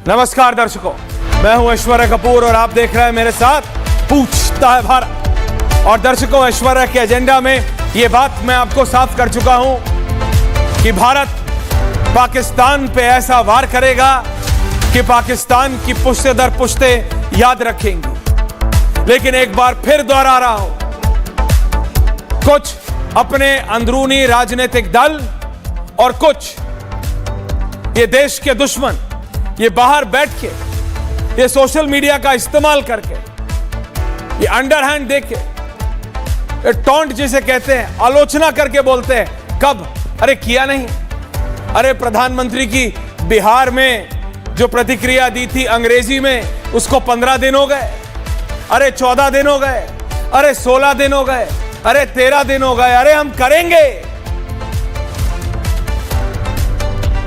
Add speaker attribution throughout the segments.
Speaker 1: नमस्कार दर्शकों, मैं हूं ऐश्वर्या कपूर और आप देख रहे हैं मेरे साथ पूछता है भारत। और दर्शकों, ऐश्वर्या के एजेंडा में यह बात मैं आपको साफ कर चुका हूं कि भारत पाकिस्तान पे ऐसा वार करेगा कि पाकिस्तान की पुश्ते दर पुश्ते याद रखेंगी। लेकिन एक बार फिर दोहरा रहा हूं, कुछ अपने अंदरूनी राजनीतिक दल और कुछ ये देश के दुश्मन ये बाहर बैठ के ये सोशल मीडिया का इस्तेमाल करके ये अंडरहैंड देख के ये टॉन्ट जिसे कहते हैं, आलोचना करके बोलते हैं कब, अरे किया नहीं। अरे प्रधानमंत्री की बिहार में जो प्रतिक्रिया दी थी अंग्रेजी में, उसको 15 दिन हो गए, अरे 14 दिन हो गए, अरे 16 दिन हो गए, अरे 13 दिन हो गए। अरे हम करेंगे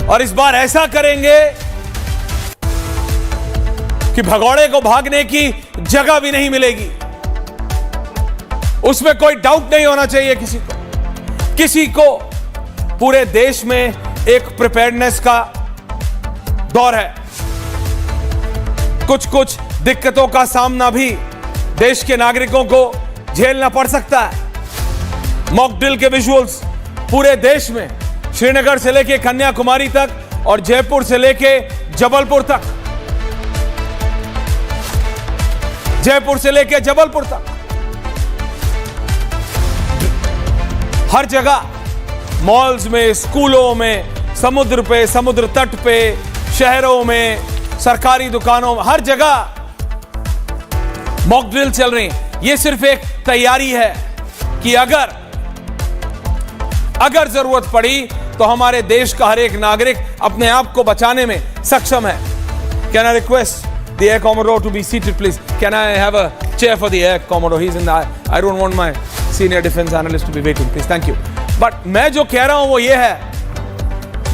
Speaker 1: और इस बार ऐसा करेंगे कि भगौड़े को भागने की जगह भी नहीं मिलेगी। उसमें कोई डाउट नहीं होना चाहिए किसी को। पूरे देश में एक प्रिपेयर्डनेस का दौर है। कुछ दिक्कतों का सामना भी देश के नागरिकों को झेलना पड़ सकता है। मॉक ड्रिल के विजुअल्स पूरे देश में, श्रीनगर से लेके कन्याकुमारी तक और जयपुर से लेके जबलपुर तक, जयपुर से लेके जबलपुर तक, हर जगह मॉल्स में, स्कूलों में, समुद्र पे, समुद्र तट पे, शहरों में, सरकारी दुकानों में, हर जगह मॉक ड्रिल चल रही है। यह सिर्फ एक तैयारी है कि अगर जरूरत पड़ी तो हमारे देश का हर एक नागरिक अपने आप को बचाने में सक्षम है। Can I request the Air Commodore to be seated, please? Can I have a chair for the Air Commodore? He's in the. I don't want my senior defense analyst to be waiting, please. Thank you. But मैं जो कह रहा हूं वो ये है,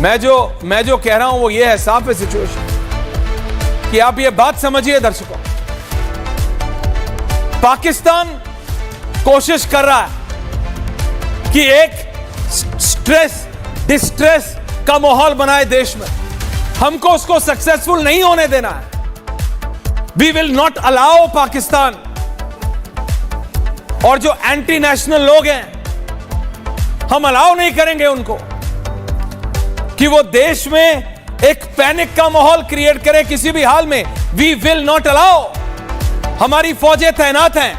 Speaker 1: मैं जो कह रहा हूं वो ये है, साफ है सिचुएशन कि आप ये बात समझिए दर्शकों। पाकिस्तान कोशिश कर रहा है कि एक स्ट्रेस डिस्ट्रेस का माहौल बनाए देश में। हमको उसको सक्सेसफुल नहीं होने देना है। We will not allow Pakistan और जो एंटी नेशनल लोग हैं, हम अलाउ नहीं करेंगे उनको कि वो देश में एक पैनिक का माहौल क्रिएट करें किसी भी हाल में। We will not allow। हमारी फौजें तैनात हैं।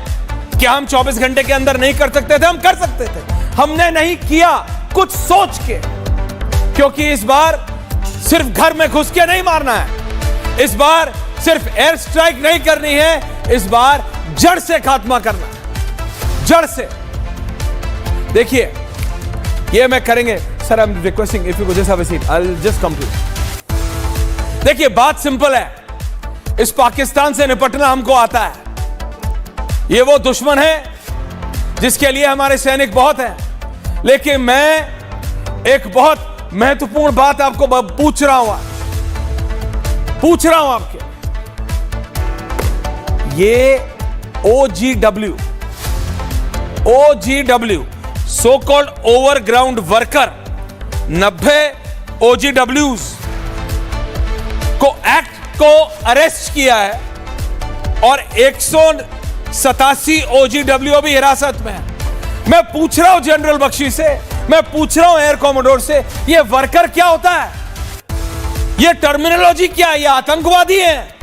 Speaker 1: क्या हम 24 घंटे के अंदर नहीं कर सकते थे? हम कर सकते थे। हमने नहीं किया, कुछ सोच के, क्योंकि इस बार सिर्फ घर में घुस के नहीं मारना है। इस बार सिर्फ एयर स्ट्राइक नहीं करनी है, इस बार जड़ से खात्मा करना है, जड़ से। देखिए, ये मैं करेंगे। Sir, I am requesting if you could just have a seat, I will just come to. देखिए, बात सिंपल है। इस पाकिस्तान से निपटना हमको आता है। ये वो दुश्मन है जिसके लिए हमारे सैनिक बहुत हैं। लेकिन मैं एक बहुत महत्वपूर्ण बात आपको पूछ रहा हूं आपके। ये OGW so called overground worker 90 OGWs को अरेस्ट किया है और 187 OGW अभी हिरासत में है। मैं पूछ रहा हूं जनरल बख्शी से, मैं पूछ रहा हूं एयर कॉमोडोर से, ये वर्कर क्या होता है? ये टर्मिनोलॉजी क्या है? ये आतंकवादी है।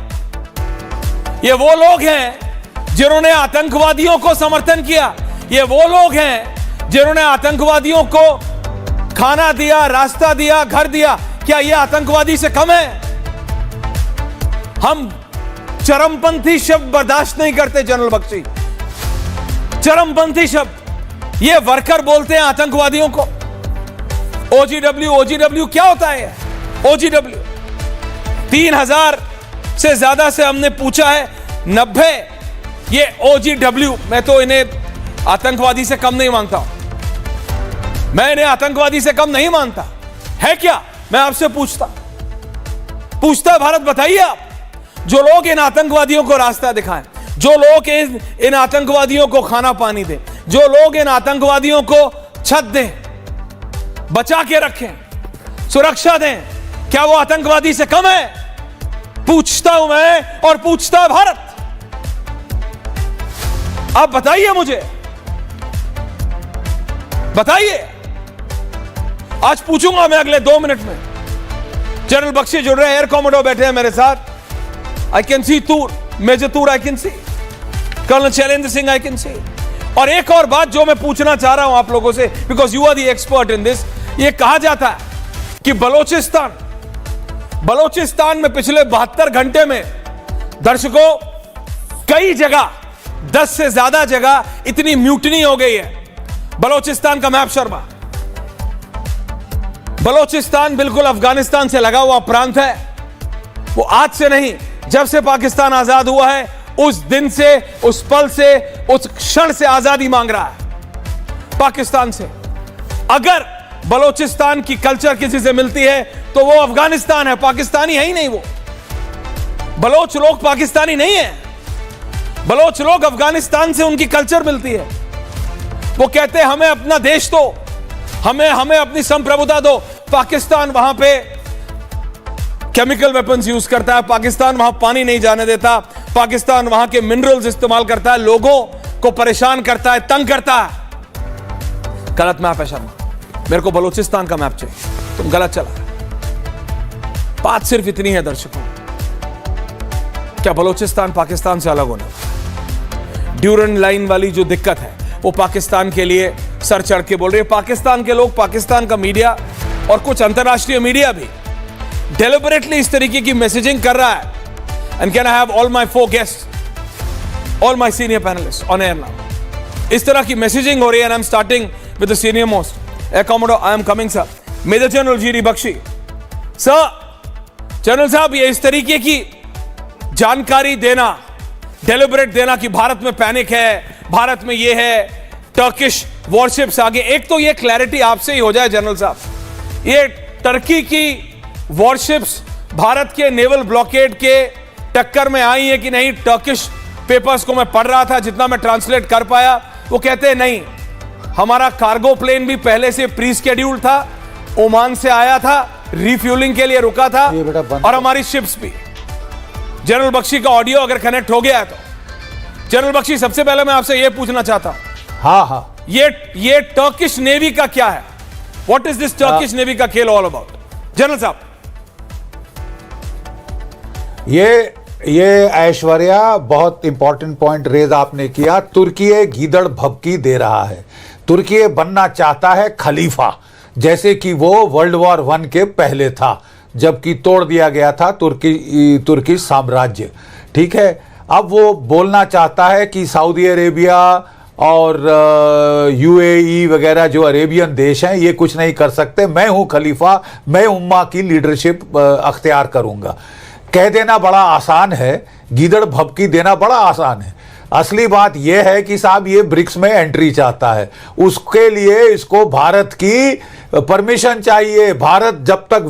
Speaker 1: ये वो लोग हैं जिन्होंने आतंकवादियों को समर्थन किया। ये वो लोग हैं जिन्होंने आतंकवादियों को खाना दिया, रास्ता दिया, घर दिया। क्या ये आतंकवादी से कम है? हम चरमपंथी शब्द बर्दाश्त नहीं करते जनरल बख्शी, चरमपंथी शब्द। ये वर्कर बोलते हैं आतंकवादियों को। OGW क्या होता है? OGW 3000 से ज्यादा से हमने पूछा है। 90 ये OGW, मैं तो इन्हें आतंकवादी से कम नहीं मानता हूं। मैं इन्हें आतंकवादी से कम नहीं मानता। है क्या? मैं आपसे पूछता भारत, बताइए आप, जो लोग इन आतंकवादियों को रास्ता दिखाएं, जो लोग इन आतंकवादियों को खाना पानी दें, जो लोग इन आतंकवादियों को छत दें, बचा के रखें, सुरक्षा दें, क्या वो आतंकवादी से कम है? पूछता हूं मैं और पूछता है भारत। आप बताइए मुझे, बताइए। आज पूछूंगा मैं अगले 2 मिनट में। जनरल बख्शी जुड़ रहे हैं, एयर कॉमोडोर बैठे हैं मेरे साथ। I can see Toor, major Toor I can see, colonel Shailendra Singh I can see. और एक और बात जो मैं पूछना चाह रहा हूं आप लोगों से, because you are the expert in this. ये कहा जाता है कि बलोचिस्तान में पिछले 72 घंटे में दर्शकों कई जगह, 10 से ज्यादा जगह इतनी म्यूटनी हो गई है। बलोचिस्तान का मैप शर्मा, बलोचिस्तान बिल्कुल अफगानिस्तान से लगा हुआ प्रांत है। वो आज से नहीं, जब से पाकिस्तान आजाद हुआ है उस दिन से, उस पल से, उस क्षण से आजादी मांग रहा है पाकिस्तान से। अगर बलोचिस्तान की कल्चर किसी से मिलती है तो वो अफगानिस्तान है, पाकिस्तानी है ही नहीं। वो बलोच लोग पाकिस्तानी नहीं है, बलोच लोग अफगानिस्तान से उनकी कल्चर मिलती है। वो कहते हैं हमें अपना देश दो, हमें अपनी संप्रभुता दो। पाकिस्तान वहां पे केमिकल वेपन्स यूज करता है, पाकिस्तान वहां पानी नहीं जाने देता, पाकिस्तान वहां के मिनरल्स इस्तेमाल करता है, लोगों को परेशान करता है, तंग करता है। गलत मैप है शर्मा, मेरे को बलूचिस्तान का मैप चाहिए, तुम गलत चला रहे। बात सिर्फ इतनी है दर्शकों, क्या बलूचिस्तान पाकिस्तान से अलग होने वाला? ड्यूरन लाइन वाली जो दिक्कत है वो पाकिस्तान के लिए सर चढ़ के बोल रही है। पाकिस्तान के लोग, पाकिस्तान का मीडिया और कुछ अंतरराष्ट्रीय मीडिया भी डेलिबरेटली इस तरीके की मैसेजिंग कर रहा है। And can I have all my 4 guests, all my senior panelist on air now. इस तरह की मैसेजिंग हो रही है। And I am starting with the senior most air commodore, I am coming sir, major general GD Bakshi sir. General साहब, ये इस तरीके की जानकारी देना, डेलिबरेट देना कि भारत में पैनिक है, भारत में ये है, टर्किश वॉरशिप्स आगे। एक तो ये क्लैरिटी आपसे ही हो जाए जनरल साहब, ये टर्की की वॉरशिप्स भारत के नेवल ब्लॉकेड के टक्कर में आई है कि नहीं? टर्किश पेपर्स को मैं पढ़ रहा था, जितना मैं ट्रांसलेट कर पाया, वो कहते हैं नहीं, हमारा कार्गो प्लेन भी पहले से प्री शेड्यूल था, ओमान से आया था, रिफ्यूलिंग के लिए रुका था, और हमारी शिप्स भी। जनरल बख्शी का ऑडियो अगर कनेक्ट हो गया है तो जनरल बख्शी, सबसे पहले मैं आपसे यह पूछना चाहता हूं, हाँ, ये टर्किश नेवी का क्या है? What is this Turkish navy का खेल ऑल अबाउट? जनरल साहब,
Speaker 2: ये ऐश्वर्या, बहुत इंपॉर्टेंट पॉइंट रेज आपने किया। तुर्की गीदड़ भभकी दे रहा है, तुर्की बनना चाहता है खलीफा, जैसे कि वो वर्ल्ड वॉर 1 के पहले था, जबकि तोड़ दिया गया था तुर्की साम्राज्य। ठीक है, अब वो बोलना चाहता है कि सऊदी अरेबिया और यूएई वगैरह जो अरेबियन देश हैं, ये कुछ नहीं कर सकते, मैं हूं खलीफा, मैं उम्मा की लीडरशिप अख्तियार करूंगा। कह देना बड़ा आसान है, गीदड़ भभकी देना बड़ा आसान है। असली बात यह है कि साहब ये ब्रिक्स में एंट्री चाहता है, उसके लिए इसको भारत की परमिशन चाहिए। भारत जब तक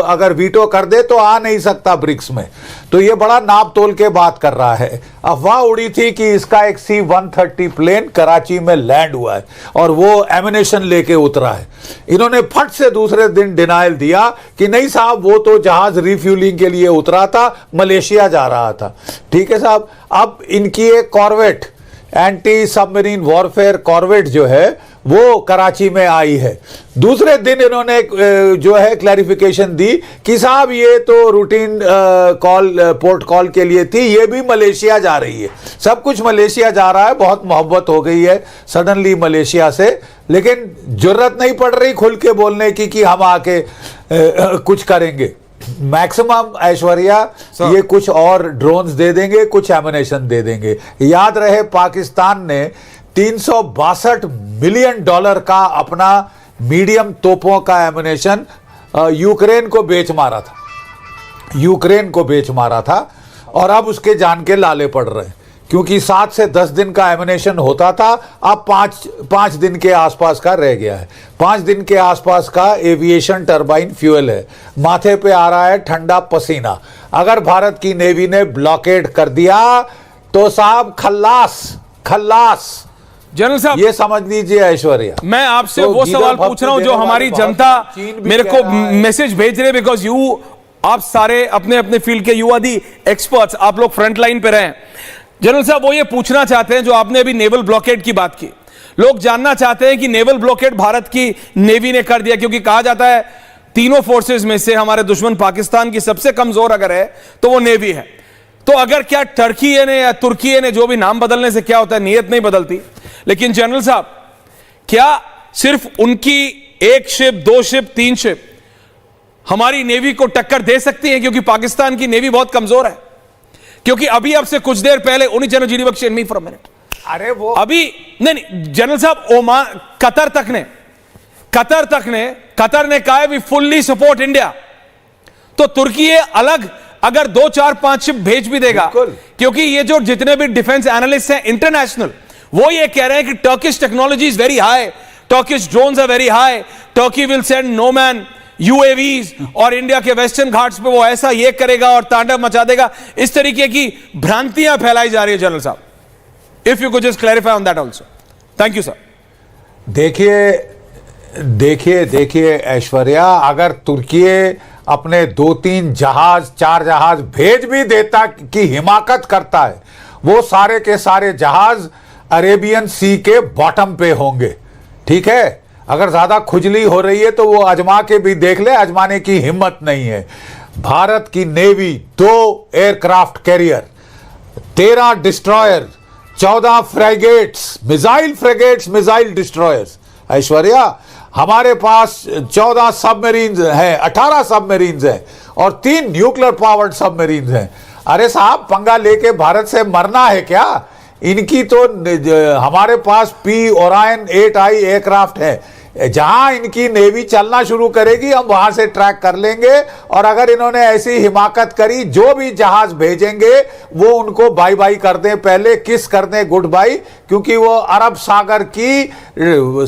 Speaker 2: अगर वीटो कर दे तो आ नहीं सकता ब्रिक्स में। तो ये बड़ा नाप तोल के बात कर रहा है। अफवाह उड़ी थी कि इसका एक C-130 प्लेन कराची में लैंड हुआ है और वो एमिनेशन लेके उतरा है। इन्होंने फट से दूसरे दिन डिनाइल दिया कि नहीं साहब, वो तो जहाज रिफ्यूलिंग के लिए उतरा था, मलेशिया जा रहा था। ठीक है साहब, अब इनकी एक corvette, anti submarine warfare corvette जो है वो कराची में आई है। दूसरे दिन इन्होंने जो है क्लैरिफिकेशन दी कि साहब ये तो रूटीन पोर्ट कॉल के लिए थी, ये भी मलेशिया जा रही है। सब कुछ मलेशिया जा रहा है, बहुत मोहब्बत हो गई है सडनली मलेशिया से, लेकिन जरूरत नहीं पड़ रही खुल के बोलने की कि हम आके कुछ करेंगे। मैक्सिमम ऐश्वर्या ये कुछ और ड्रोन्स दे देंगे, कुछ एमिनेशन दे देंगे। याद रहे पाकिस्तान ने $362 मिलियन का अपना मीडियम तोपों का एमिनेशन यूक्रेन को बेच मारा था, और अब उसके जान के लाले पड़ रहे हैं, क्योंकि 7 से 10 दिन का एमिनेशन होता था, अब 5 दिन के आसपास का रह गया है। 5 दिन के आसपास का एविएशन टरबाइन फ्यूल है, माथे पे आ रहा है ठंडा पसीना। अगर भारत की नेवी ने ब्लॉकेड कर दिया तो साहब खल्लास।
Speaker 1: जनरल साहब,
Speaker 2: ये समझ लीजिए ऐश्वर्या,
Speaker 1: मैं आपसे वो सवाल पूछ रहा हूं जो हमारी जनता मेरे को मैसेज भेज रहे, बिकॉज यू आप सारे अपने अपने फील्ड के युवा दी एक्सपर्ट्स, आप लोग फ्रंट लाइन पे रहे। जनरल साहब, वो ये पूछना चाहते हैं, जो आपने अभी नेवल ब्लॉकेड की बात की, लोग जानना चाहते हैं कि नेवल ब्लॉकेड भारत की नेवी ने कर दिया, क्योंकि कहा जाता है तीनों फोर्सेस में से हमारे दुश्मन पाकिस्तान की सबसे कमजोर अगर है तो वो नेवी है। तो अगर क्या टर्की ने या तुर्की ने, जो भी नाम बदलने से क्या होता है, नीयत नहीं बदलती। लेकिन जनरल साहब, क्या सिर्फ उनकी एक शिप, दो शिप, तीन शिप हमारी नेवी को टक्कर दे सकती है? क्योंकि पाकिस्तान की नेवी बहुत कमजोर है। क्योंकि अभी अब से कुछ देर पहले उन्हीं general GD Bakshi me for a minute, अरे वो अभी नहीं जनरल साहब, ओमान, कतर ने कहा है वी फुल्ली सपोर्ट इंडिया। तो तुर्की अलग अगर 2, 4, 5 शिप भेज भी देगा, क्योंकि ये जो जितने भी डिफेंस एनालिस्ट हैं इंटरनेशनल, वो ये कह रहे हैं कि Turkish technology is very high, Turkish drones are very high, Turkey will send no man UAVs, और इंडिया के वेस्टर्न घाट्स पे वो ऐसा ये करेगा और तांडव मचा देगा। इस तरीके की भ्रांतियां फैलाई जा रही है। जनरल साहब, if you could just clarify on that also. Thank you sir.
Speaker 2: देखिए ऐश्वर्या, अगर तुर्की अपने 2-3 जहाज, 4 जहाज भेज भी देता कि हिमाकत करता है, वो सारे के सारे जहाज अरेबियन सी के बॉटम पे होंगे। ठीक है, अगर ज्यादा खुजली हो रही है तो वो आजमा के भी देख ले, आजमाने की हिम्मत नहीं है। भारत की navy 2 aircraft carrier, 13 destroyer, 14 frigates, missile destroyers. Aishwarya, हमारे पास 14 सबमरीन्स हैं, 18 सबमरीन्स हैं और 3 न्यूक्लियर पावर्ड सबमरीन्स हैं। अरे साहब, पंगा लेके भारत से मरना है क्या? इनकी तो हमारे पास P-Orion 8I एयरक्राफ्ट है। जहां इनकी नेवी चलना शुरू करेगी हम वहां से ट्रैक कर लेंगे। और अगर इन्होंने ऐसी हिमाकत करी, जो भी जहाज भेजेंगे वो उनको बाय बाय कर दें, पहले किस कर दें गुड बाय, क्योंकि वो अरब सागर की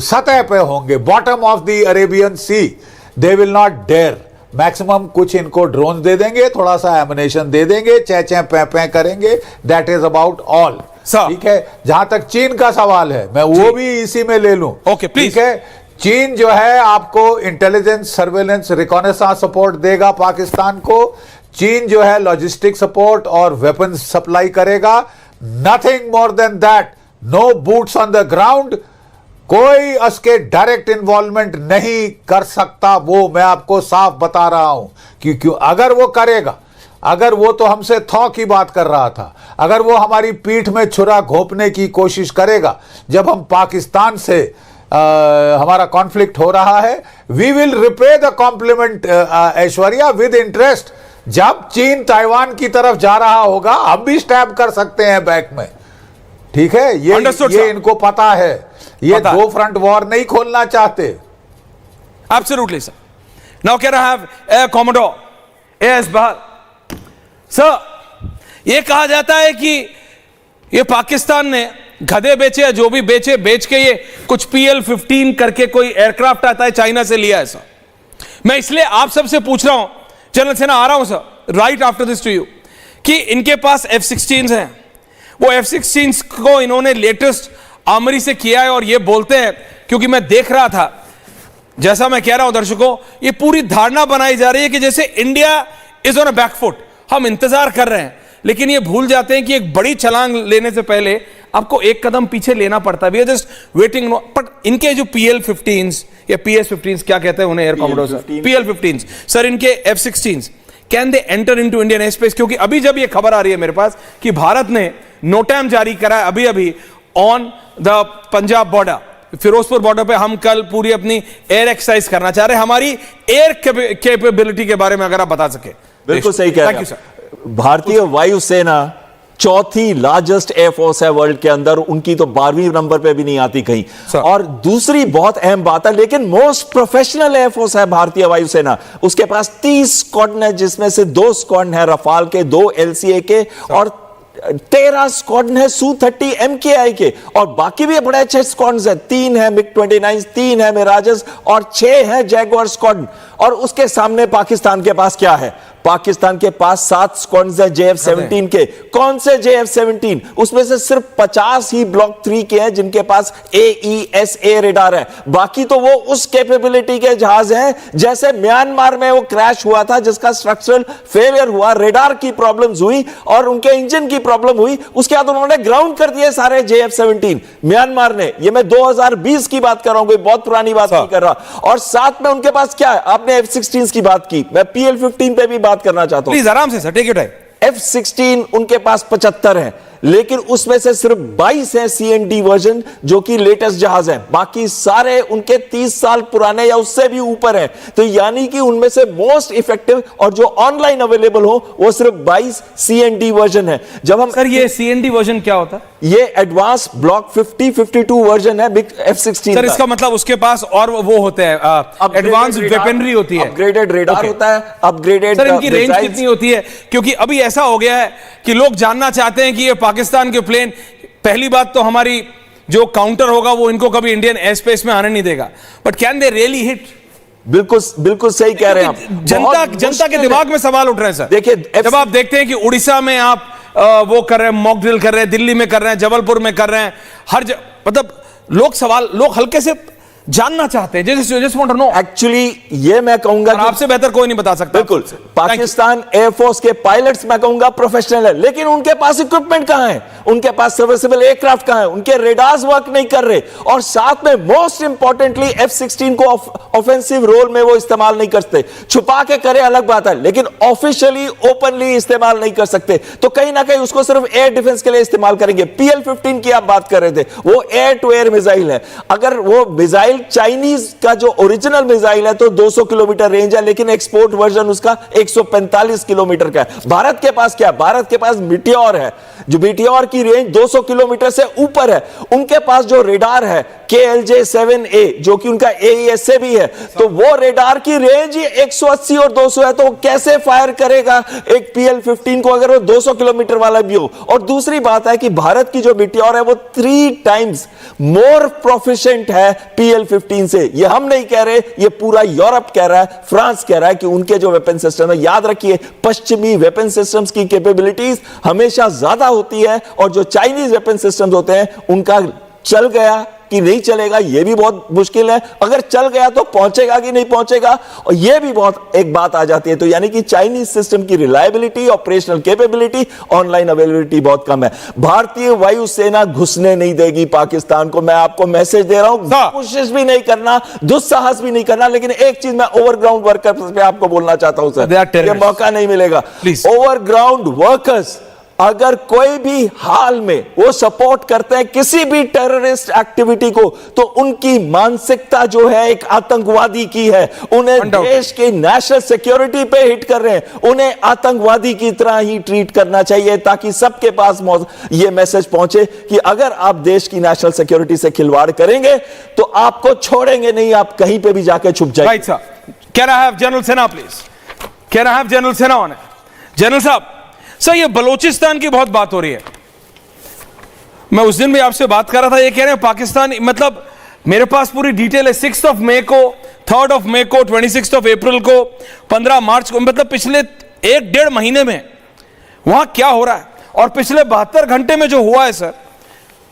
Speaker 2: सतह पे होंगे, bottom of the Arabian sea. They will not dare. Maximum कुछ इनको ड्रोन दे देंगे, थोड़ा सा एमिनेशन दे देंगे, चै पै करेंगे, दैट इज अबाउट ऑल। ठीक है, जहां तक चीन का सवाल है, मैं वो भी इसी में ले लूं।
Speaker 1: Okay, please.
Speaker 2: ठीक है, चीन जो है आपको इंटेलिजेंस, सर्वेलेंस, रिकॉनेसांस सपोर्ट देगा पाकिस्तान को। चीन जो है लॉजिस्टिक सपोर्ट और वेपन सप्लाई करेगा। Nothing more than that. No boots on the ground. कोई उसके डायरेक्ट इन्वॉल्वमेंट नहीं कर सकता, वो मैं आपको साफ बता रहा हूं। क्योंकि अगर वो करेगा, अगर वो तो हमसे थौ की बात कर रहा था, अगर वो हमारी पीठ में छुरा घोंपने की कोशिश करेगा जब हम पाकिस्तान से हमारा कॉन्फ्लिक्ट हो रहा है, we will repay the compliment Aishwarya with interest. जब चीन ताइवान की तरफ जा रहा होगा, हम भी स्टैब कर सकते हैं बैक में। ठीक है, ये इनको पता है। ये 2 फ्रंट वॉर नहीं खोलना चाहते।
Speaker 1: Absolutely sir. Now can I have air commodore as बहाल सर। ये कहा जाता है कि ये पाकिस्तान ने गधे बेचे या जो भी बेचे, बेच के ये कुछ PL-15 करके कोई एयरक्राफ्ट आता है, चाइना से लिया है सर। मैं इसलिए आप सबसे पूछ रहा हूं, जनरल सेना आ रहा हूं sir, right after this to you, कि इनके पास F-16 हैं। वो F-16 को इन्होंने लेटेस्ट आर्मरी से किया है, और ये बोलते हैं, क्योंकि मैं देख रहा था, जैसा मैं कह रहा हूं दर्शकों, ये पूरी धारणा बनाई जा रही है कि जैसे India is on a back foot, हम इंतजार कर रहे हैं, लेकिन ये भूल जाते हैं कि एक बड़ी छलांग लेने से पहले आपको एक कदम पीछे लेना पड़ता है। We are just waiting. But इनके जो PL-15 या PS-15 क्या कहते हैं उन्हें, air commodore sir, PL-15 sir, इनके F-16 can they enter into Indian air space? क्योंकि अभी जब ये खबर आ रही है मेरे पास कि भारत ने नोटैम जारी करा है अभी on the Punjab border, Firozpur border पे, हम कल पूरी अपनी एयर एक्सरसाइज करना चाह रहे हैं। हमारी एयर कैपेबिलिटी के बारे में अगर आप बता सके।
Speaker 3: बिल्कुल सही कह रहे हैं
Speaker 1: सर।
Speaker 3: भारतीय वायुसेना चौथी लार्जेस्ट एयरफोर्स है वर्ल्ड के अंदर, उनकी तो 12वीं नंबर पे भी नहीं आती कहीं। और दूसरी बहुत अहम बात है, लेकिन मोस्ट प्रोफेशनल एयरफोर्स है भारतीय वायुसेना। उसके पास 30 स्क्वाड्रन है, जिसमें से 2 स्क्वाड्रन है रफाल के, 2 LCA के, और 13 स्क्वाड्रन है Su-30 MKI के, और बाकी भी बड़े अच्छे स्क्वाड्रन हैं। 3 है MiG-29, 3 है मिराजेस और 6 है जैगुआर स्क्वाड्रन। और उसके सामने पाकिस्तान के पास क्या है? पाकिस्तान के पास 7 स्क्वाड्स है JF-17 के। कौन से JF-17? उसमें से सिर्फ 50 ही ब्लॉक 3 के हैं जिनके पास AESA रेडार है। बाकी तो वो उस कैपेबिलिटी के जहाज हैं जैसे म्यांमार में वो क्रैश हुआ था जिसका स्ट्रक्चरल फेलियर हुआ, रेडार की प्रॉब्लम्स हुई और उनके इंजन की प्रॉब्लम हुई। उसके बाद उन्होंने ग्राउंड कर दिए सारे JF-17 म्यांमार ने। ये मैं 2020 की बात कर रहा हूं, कोई बहुत पुरानी बात नहीं कर रहा। और साथ में उनके पास क्या है? आपने F-16 की बात की, मैं PL-15 पे भी बात करना चाहता हूं।
Speaker 1: प्लीज आराम से sir, take your time.
Speaker 3: F-16 उनके पास 75 है, लेकिन उसमें से सिर्फ 22 है CND वर्जन जो कि लेटेस्ट जहाज है। बाकी सारे उनके 30 साल पुराने या उससे भी ऊपर है। तो यानी कि उनमें से मोस्ट इफेक्टिव और जो ऑनलाइन अवेलेबल हो वो सिर्फ 22 CND वर्जन है। जब हम
Speaker 1: सर ये CND वर्जन क्या होता है?
Speaker 3: ये एडवांस ब्लॉक 50-52 वर्जन है F-16
Speaker 1: सर इसका मतलब उसके पास और वो होते हैं, एडवांस वेपनरी होती है,
Speaker 3: अपग्रेडेड रेडार होता है, अपग्रेडेड।
Speaker 1: सर इनकी रेंज कितनी होती है? क्योंकि अभी ऐसा हो गया है कि लोग जानना चाहते हैं कि ये पाकिस्तान के प्लेन, पहली बात तो हमारी जो काउंटर होगा वो इनको कभी इंडियन एयर स्पेस में आने नहीं देगा, but can they really hit?
Speaker 3: बिल्कुल सही कह रहे हैं आप।
Speaker 1: जनता के दिमाग में सवाल उठ रहे हैं सर।
Speaker 3: देखिए
Speaker 1: जब आप देखते हैं कि उड़ीसा में आप वो कर रहे हैं, मॉक ड्रिल कर रहे हैं, दिल्ली में कर रहे हैं, जबलपुर में कर रहे हैं, मतलब लोग हल्के से जानना चाहते हैं, just want to know.
Speaker 3: Actually ये मैं कहूंगा
Speaker 1: आपसे बेहतर कोई नहीं बता सकता।
Speaker 3: बिल्कुल, पाकिस्तान एयरफोर्स के पायलट्स मैं कहूंगा प्रोफेशनल है, लेकिन उनके पास इक्विपमेंट कहां है? उनके पास सर्विसेबल एयरक्राफ्ट कहां है? उनके रेडार्स वर्क नहीं कर रहे। और साथ में मोस्ट इंपॉर्टेंटली F-16 को ऑफेंसिव रोल में वो इस्तेमाल नहीं करते। छुपा के करे अलग बात है, लेकिन ऑफिशियली ओपनली इस्तेमाल नहीं कर सकते। तो कहीं ना कहीं उसको सिर्फ एयर डिफेंस के लिए इस्तेमाल करेंगे। PL-15 की आप बात कर रहे थे, वो एयर टू एयर मिसाइल है। अगर वो मिसाइल चाइनीज का जो ओरिजिनल मिसाइल है तो 200 किलोमीटर रेंज है, लेकिन एक्सपोर्ट वर्जन उसका 145 किलोमीटर का है। भारत के पास क्या? भारत के पास मीटियोर है, जो मीटियोर की रेंज 200 किलोमीटर से ऊपर है। उनके पास जो रेडार है KLJ-7A जो कि उनका AESA भी है, तो वो रेडार की रेंज ही 180 और 200 है। तो कैसे फायर करेगा एक PL-15 को अगर वो 200 किलोमीटर वाला भी हो? और दूसरी बात है कि भारत की जो मीटियोर है वो 3 टाइम्स मोर प्रोफिशिएंट है PL-15 से। ये हम नहीं कह रहे, ये पूरा यूरोप कह रहा है, फ्रांस कह रहा है कि उनके जो वेपन सिस्टम है, याद रखिए पश्चिमी वेपन सिस्टम्स की कैपेबिलिटीज हमेशा ज्यादा होती है और जो चाइनीज वेपन सिस्टम्स होते हैं उनका चल गया कि नहीं चलेगा ये भी बहुत मुश्किल है। अगर चल गया तो पहुंचेगा कि नहीं पहुंचेगा, और ये भी बहुत एक बात आ जाती है। तो यानी कि चाइनीज सिस्टम की reliability, operational capability, online availability बहुत कम है। भारतीय वायुसेना घुसने नहीं देगी पाकिस्तान को। मैं आपको मैसेज दे रहा हूं, कोशिश भी नहीं करना, दुस्साहस भी नहीं करना। लेकिन एक चीज मैं ओवरग्राउंड वर्कर्स पे आपको बोलना चाहता हूं सर, ये मौका नहीं मिलेगा। ओवरग्राउंड वर्कर्स अगर कोई भी हाल में वो सपोर्ट करते हैं किसी भी टेररिस्ट एक्टिविटी को, तो उनकी मानसिकता जो है एक आतंकवादी की है। उन्हें देश की नेशनल सिक्योरिटी पे हिट कर रहे हैं, उन्हें आतंकवादी की तरह ही ट्रीट करना चाहिए, ताकि सबके पास ये मैसेज पहुंचे कि अगर आप देश की नेशनल सिक्योरिटी से खिलवाड़ करेंगे तो आपको छोड़ेंगे नहीं, आप कहीं पे भी जाके छुप जाएंगे।
Speaker 1: Right sir, can I have general Sena please? Can I have general Sena on? General साहब, सर ये बलोचिस्तान की बहुत बात हो रही है। मैं उस दिन भी आपसे बात कर रहा था, ये कह रहे हैं पाकिस्तान, मतलब मेरे पास पूरी डिटेल है। 6 मई को, 3 मई को, 26 अप्रैल को, 15 मार्च को, मतलब पिछले 1-1.5 महीने में वहां क्या हो रहा है। और पिछले 72 घंटे में जो हुआ है सर,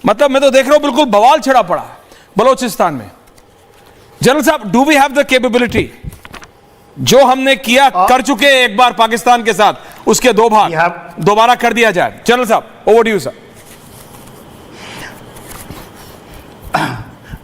Speaker 1: मतलब मैं तो देख रहा हूं बिल्कुल बवाल छिड़ा पड़ा है बलोचिस्तान में। जनरल साहब, do we have the capability? जो हमने किया कर चुके एक बार पाकिस्तान के साथ, उसके 2 भाग दोबारा कर दिया जाए। जनरल साहब, over to you sir.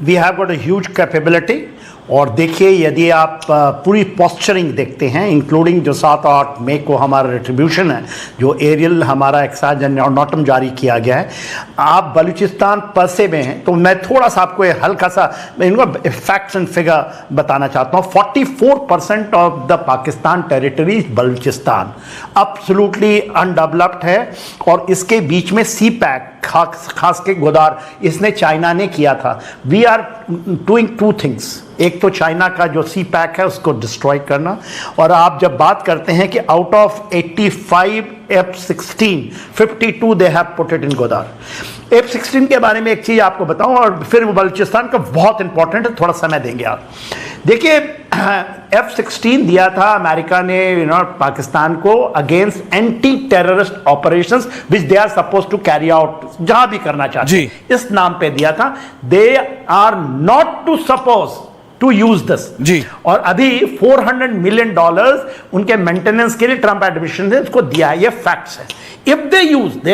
Speaker 4: We have got a huge capability. और देखिए, यदि आप पूरी पोस्चरिंग देखते हैं, इंक्लूडिंग जो 7 और 8 मई को हमारा रिट्रीब्यूशन है, जो एरियल हमारा एक्साइज नॉटम जारी किया गया है, आप बलूचिस्तान परसे में हैं। तो मैं थोड़ा सा आपको हल्का सा इनका फैक्ट्स एंड फिगर बताना चाहता हूँ। 44% of the Pakistan territory Balochistan absolutely undeveloped है। और इसके बीच में सी पैक खास के गोदार इसने चाइना ने किया था। We are doing 2 things. एक तो चाइना का जो सी पैक है उसको डिस्ट्रॉय करना, और आप जब बात करते हैं कि out of 85 F-16 52 they have put it in Gwadar. F-16 के बारे में एक चीज आपको बताऊं, और फिर बलूचिस्तान का बहुत इंपॉर्टेंट है, थोड़ा समय देंगे आप। देखिए F-16 दिया था अमेरिका ने पाकिस्तान को against anti terrorist operations which they are suppose to carry out, जहां भी करना चाहते हैं, इस नाम पे दिया था। They are not to suppose to use this
Speaker 1: जी।
Speaker 4: और अभी $400 मिलियन उनके मेंटेनेंस के लिए ट्रंप एडमिनिस्ट्रेशन ने उसको दिया है, ये फैक्ट्स है। If they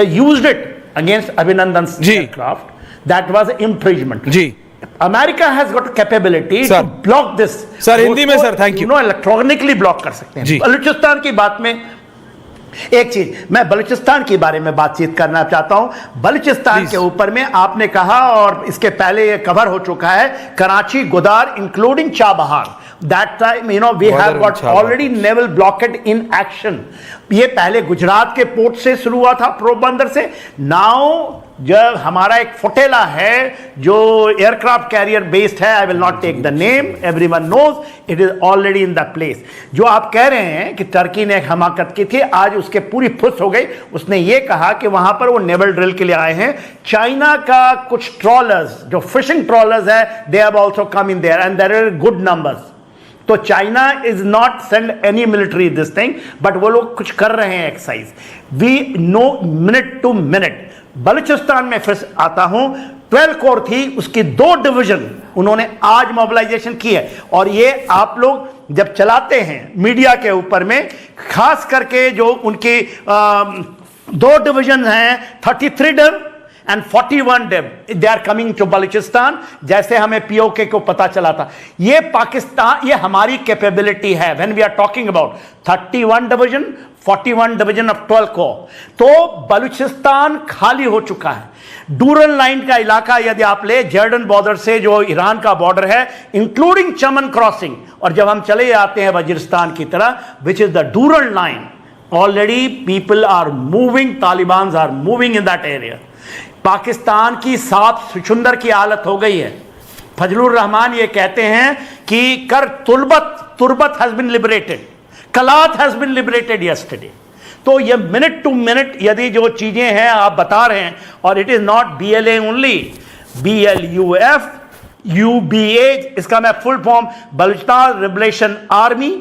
Speaker 4: used it against Abhinandan aircraft, that was infringement
Speaker 1: जी।
Speaker 4: America has got capability to block this.
Speaker 1: Sir Hindi में sir, thank you.
Speaker 4: Electronically block कर सकते हैं। बलूचिस्तान की बात में एक चीज, मैं बलूचिस्तान के बारे में बातचीत करना चाहता हूं। बलूचिस्तान के ऊपर में आपने कहा, और इसके पहले ये कवर हो चुका है, Karachi, Gwadar, including Chabahar, that time we have got already naval blockade in action. ये पहले गुजरात के पोर्ट से शुरू हुआ था, पोरबंदर से। नाउ जब हमारा एक फुटेला है जो एयरक्राफ्ट कैरियर बेस्ड है, I will not take the name, everyone knows, it is already in the place. जो आप कह रहे हैं कि टर्की ने हमाकत की थी, आज उसके पूरी फुस हो गई। उसने ये कहा कि वहां पर वो नेवल ड्रिल के लिए आए हैं। चाइना का कुछ ट्रॉलर्स, जो फिशिंग ट्रॉलर्स है, they have also come in there and there are good numbers. तो China is not send any military this thing, but वो लोग कुछ कर रहे हैं exercise. We know minute to minute. Balochistan में फिर आता हूं, 12 कोर थी, उसकी 2 डिवीजन उन्होंने आज मोबिलाइजेशन की है। और ये आप लोग जब चलाते हैं मीडिया के ऊपर में, खास करके जो उनकी 2 डिवीजन हैं, 33 div and 41 div, they are coming to Balochistan. जैसे हमें पीओके को पता चला था, ये पाकिस्तान, ये हमारी कैपेबिलिटी है। When we are talking about 31 division, 41 division of 12 को, तो बलूचिस्तान खाली हो चुका है। डूरन लाइन का इलाका यदि आप ले, जॉर्डन बॉर्डर से जो ईरान का बॉर्डर है, इंक्लूडिंग चमन क्रॉसिंग, और जब हम चले जाते हैं वजीरिस्तान की तरह, which is the Durand line, already people are moving, Taliban are moving in that area. Pakistan की साफ सुचुंदर की हालत हो गई है। फजलुर रहमान ये कहते हैं कि कर Turbat has been liberated, Kalat has been liberated yesterday. तो ये मिनट टू मिनट यदि जो चीजें हैं आप बता रहे हैं, और it is not BLA only, BLUF, UBA, इसका मैं full form, Balochistan liberation army,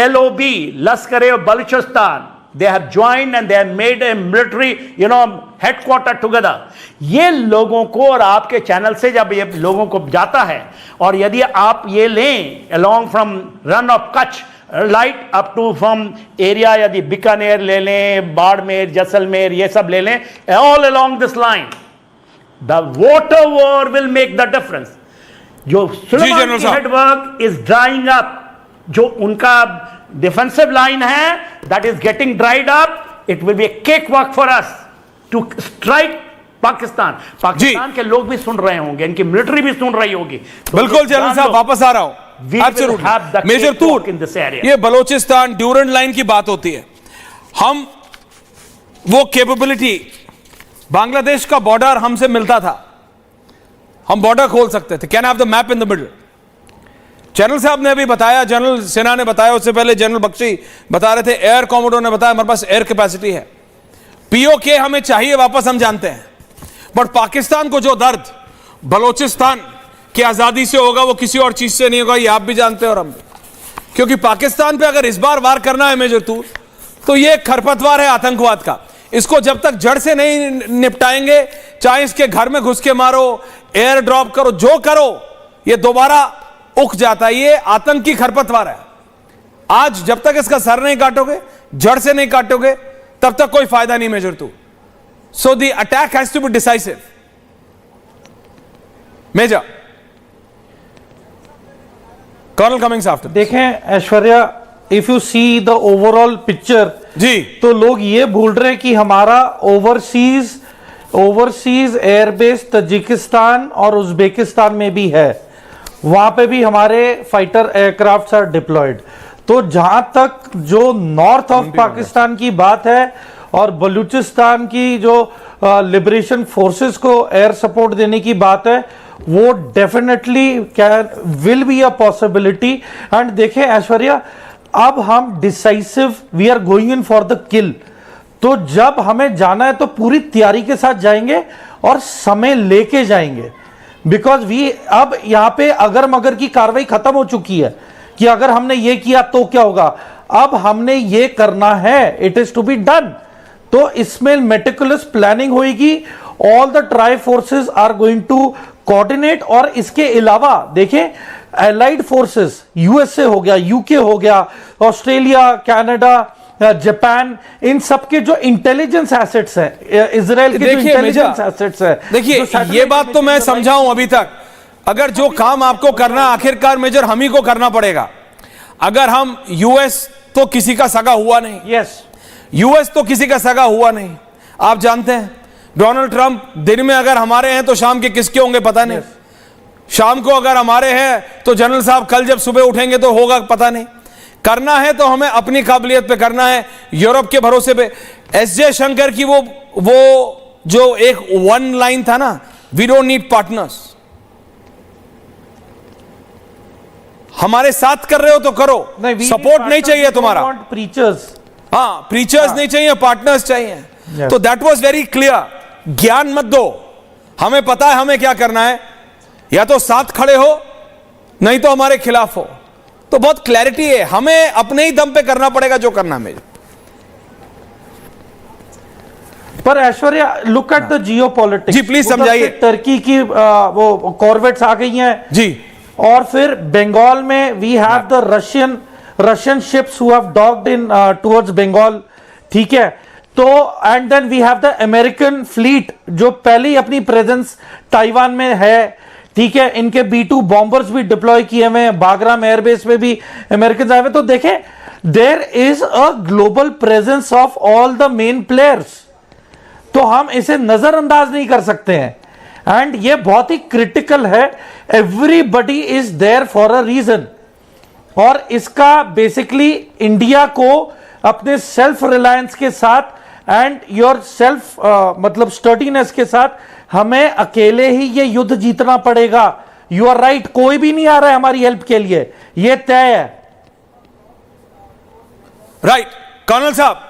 Speaker 4: LOB, Lashkar Balochistan, they have joined and they have made a military headquarter together। ये लोगों को, और आपके चैनल से जब ये लोगों को जाता है, और यदि आप ये लें along from run of Kutch light up to from area, यदि बीकानेर ले लें, बाड़मेर, जैसलमेर, ये सब ले लें, all along this line, the water war will make the difference. जो सुलेमान की हेडवर्क इज ड्राइंग अप, जो उनका डिफेंसिव लाइन है, that is getting dried up. It will be a cake walk for us to strike Pakistan. Pakistan के लोग भी सुन रहे होंगे, इनकी मिलिट्री भी सुन रही होगी।
Speaker 1: बिल्कुल जनरल साहब, वापस आ रहा हूं। मेजर तूर, ये बलोचिस्तान ड्यूरेंट लाइन की बात होती है, हम वो कैपेबिलिटी, बांग्लादेश का बॉर्डर हमसे मिलता था, हम बॉर्डर खोल सकते थे, can have the map in the middle. General साहब ने अभी बताया, जनरल सिन्हा ने बताया, उससे पहले जनरल बख्शी बता रहे थे, एयर कॉमोडोर ने बताया, हमारे पास एयर कैपेसिटी है। पीओके हमें चाहिए वापस, हम जानते हैं, बट पाकिस्तान को जो दर्द बलोचिस्तान की आजादी से होगा, वो किसी और चीज से नहीं होगा, ये आप भी जानते हैं और हम भी। क्योंकि पाकिस्तान पे अगर इस बार वार करना है मेजर तूर, तो ये खरपतवार है आतंकवाद का। इसको जब तक जड़ से नहीं निपटाएंगे, चाहे इसके घर में घुस के मारो, एयर ड्रॉप करो, जो करो, ये दोबारा उग जाता है। ये आतंकी खरपतवार है। आज जब तक इसका सर नहीं काटोगे, जड़ से नहीं काटोगे, तब तक कोई फायदा नहीं major Toor. So the attack has to be decisive. Major colonel Cummings after.
Speaker 5: देखें Aishwarya, if you see the overall picture
Speaker 1: जी,
Speaker 5: तो लोग ये भूल रहे हैं कि हमारा ओवरसीज एयरबेस तजिकिस्तान और उज्बेकिस्तान में भी है, वहां पे भी हमारे फाइटर एयरक्राफ्ट्स आर डिप्लॉयड। तो जहां तक जो नॉर्थ ऑफ पाकिस्तान की बात है और बलूचिस्तान की जो लिबरेशन फोर्सेस को एयर सपोर्ट देने की बात है, वो definitely will be a possibility. And देखें ऐश्वर्या, अब हम decisive, we are going in for the kill. तो जब हमें जाना है तो पूरी तैयारी के साथ जाएंगे और समय लेके जाएंगे, बिकॉज वी अब यहां पे अगर मगर की कार्रवाई खत्म हो चुकी है कि अगर हमने ये किया तो क्या होगा। अब हमने ये करना है, it is to be done. तो इसमें मेटिकुलस प्लानिंग होगी, all the tri forces are going to coordinate. और इसके अलावा देखें, एलाइड फोर्सेस, यूएसए हो गया, यूके हो गया, ऑस्ट्रेलिया, कनाडा, जापान, इन सब के जो इंटेलिजेंस एसेट्स हैं, इजराइल के जो इंटेलिजेंस एसेट्स हैं,
Speaker 1: देखिए ये बात तो मैं समझाऊं अभी तक, अगर जो काम आपको करना आखिरकार मेजर हम ही को करना पड़ेगा। अगर हम यूएस तो किसी का सगा हुआ नहीं,
Speaker 5: यस,
Speaker 1: यूएस तो किसी का सगा हुआ नहीं। आप जानते हैं डोनाल्ड ट्रंप दिन में अगर हमारे हैं तो शाम के किसके होंगे पता नहीं, शाम को अगर हमारे हैं तो जनरल साहब कल जब सुबह उठेंगे तो होगा पता नहीं। करना है तो हमें अपनी काबिलियत पे करना है, यूरोप के भरोसे पे। एस जयशंकर की वो जो एक वन लाइन था ना, वी डोंट नीड पार्टनर्स। हमारे साथ कर रहे हो तो करो, सपोर्ट नहीं चाहिए तुम्हारा।
Speaker 5: प्रीचर्स,
Speaker 1: हाँ प्रीचर्स नहीं चाहिए, पार्टनर्स चाहिए। तो दैट वाज वेरी क्लियर। ज्ञान मत दो, हमें पता है हमें क्या करना है, या तो साथ खड़े हो नहीं तो हमारे खिलाफ हो। तो बहुत क्लैरिटी है, हमें अपने ही दम पे करना पड़ेगा जो करना है।
Speaker 5: पर Aishwarya, look at the geopolitics.
Speaker 1: जी प्लीज समझाइए।
Speaker 5: टर्की की वो कॉर्वेट्स आ गई हैं
Speaker 1: जी,
Speaker 5: और फिर बंगाल में we have the Russian ships who have docked in towards Bengal, ठीक है। तो and then we have the American fleet जो पहले ही अपनी प्रेजेंस ताइवान में है, ठीक है। इनके B-2 बॉम्बर्स भी डिप्लॉय किए हुए हैं, बागराम एयरबेस पे भी अमेरिकन आए हुए। तो देखें, there is a global presence of all the main players. तो हम इसे नजरअंदाज नहीं कर सकते हैं, एंड ये बहुत ही क्रिटिकल है। Everybody is there for a reason, और इसका बेसिकली इंडिया को अपने सेल्फ रिलायंस के साथ एंड योर सेल्फ मतलब स्टर्डीनेस के साथ हमें अकेले ही ये युद्ध जीतना पड़ेगा। यू आर राइट, कोई भी नहीं आ रहा है हमारी हेल्प के लिए, ये तय है।
Speaker 1: राइट कर्नल साहब,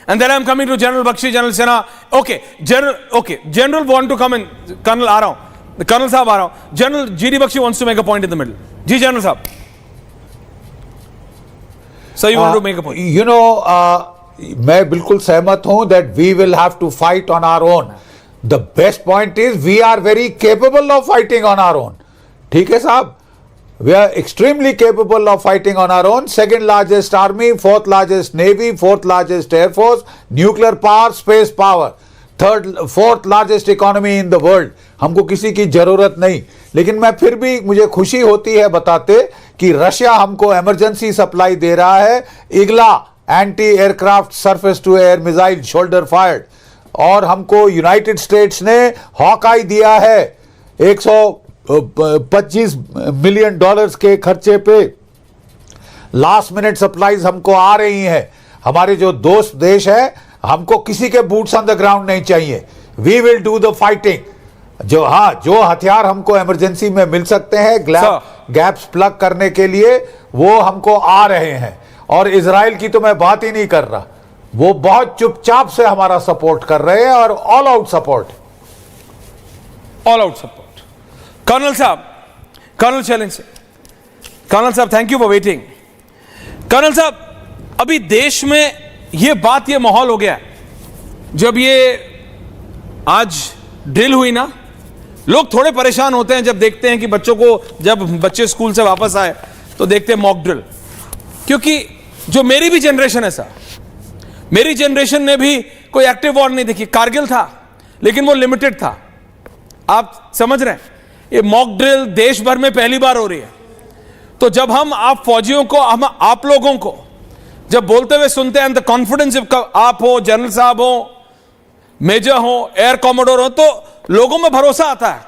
Speaker 1: and then I am coming to general Bakhshi, general Sena. Okay general want to come in. Colonel आ रहा हूं, कर्नल साहब आ रहा हूं। General GD Bakhshi wants to make a point in the middle. जी जनरल साहब, so you want to make a point.
Speaker 2: You know, मैं बिल्कुल सहमत हूं that we will have to fight on our own. The best point is we are very capable of fighting on our own, ठीक है साहब। We are extremely capable of fighting on our own. Second largest army, fourth largest navy, fourth largest air force, nuclear power, space power, fourth largest economy in the world. हमको किसी की जरूरत नहीं। लेकिन मैं फिर भी, मुझे खुशी होती है बताते कि रशिया हमको इमरजेंसी सप्लाई दे रहा है, Igla anti aircraft surface to air missile shoulder fired, और हमको यूनाइटेड स्टेट्स ने हॉकाई दिया है 125 मिलियन डॉलर्स के खर्चे पे। लास्ट मिनट सप्लाईज हमको आ रही हैं। हमारे जो दोस्त देश है, हमको किसी के बूट्स ऑन द ग्राउंड नहीं चाहिए। We will do the fighting. जो हथियार हमको इमरजेंसी में मिल सकते हैं गैप्स प्लग करने के लिए, वो हमको आ रहे हैं। और इजराइल की तो मैं बात ही नहीं कर रहा, वो बहुत चुपचाप से हमारा सपोर्ट कर रहे हैं, और all out support.
Speaker 1: All out support. Colonel साहब, कर्नल चैलेंज से, कर्नल साहब thank you for waiting. Colonel साहब, अभी देश में ये बात, ये माहौल हो गया, जब ये आज ड्रिल हुई ना, लोग थोड़े परेशान होते हैं जब देखते हैं कि बच्चों को, जब बच्चे स्कूल से वापस आए तो देखते हैं मॉक ड्रिल। क्योंकि जो मेरी भी जनरेशन है सर, मेरी जनरेशन ने भी कोई एक्टिव वॉर नहीं देखी। कारगिल था लेकिन वो लिमिटेड था, आप समझ रहे हैं। ये मॉक ड्रिल देश भर में पहली बार हो रही है। तो जब हम आप फौजियों को, हम आप लोगों को जब बोलते हुए सुनते हैं, द कॉन्फिडेंस, आप हो, जनरल साहब हो, मेजर हो, एयर कॉमोडोर हो, तो लोगों में भरोसा आता है।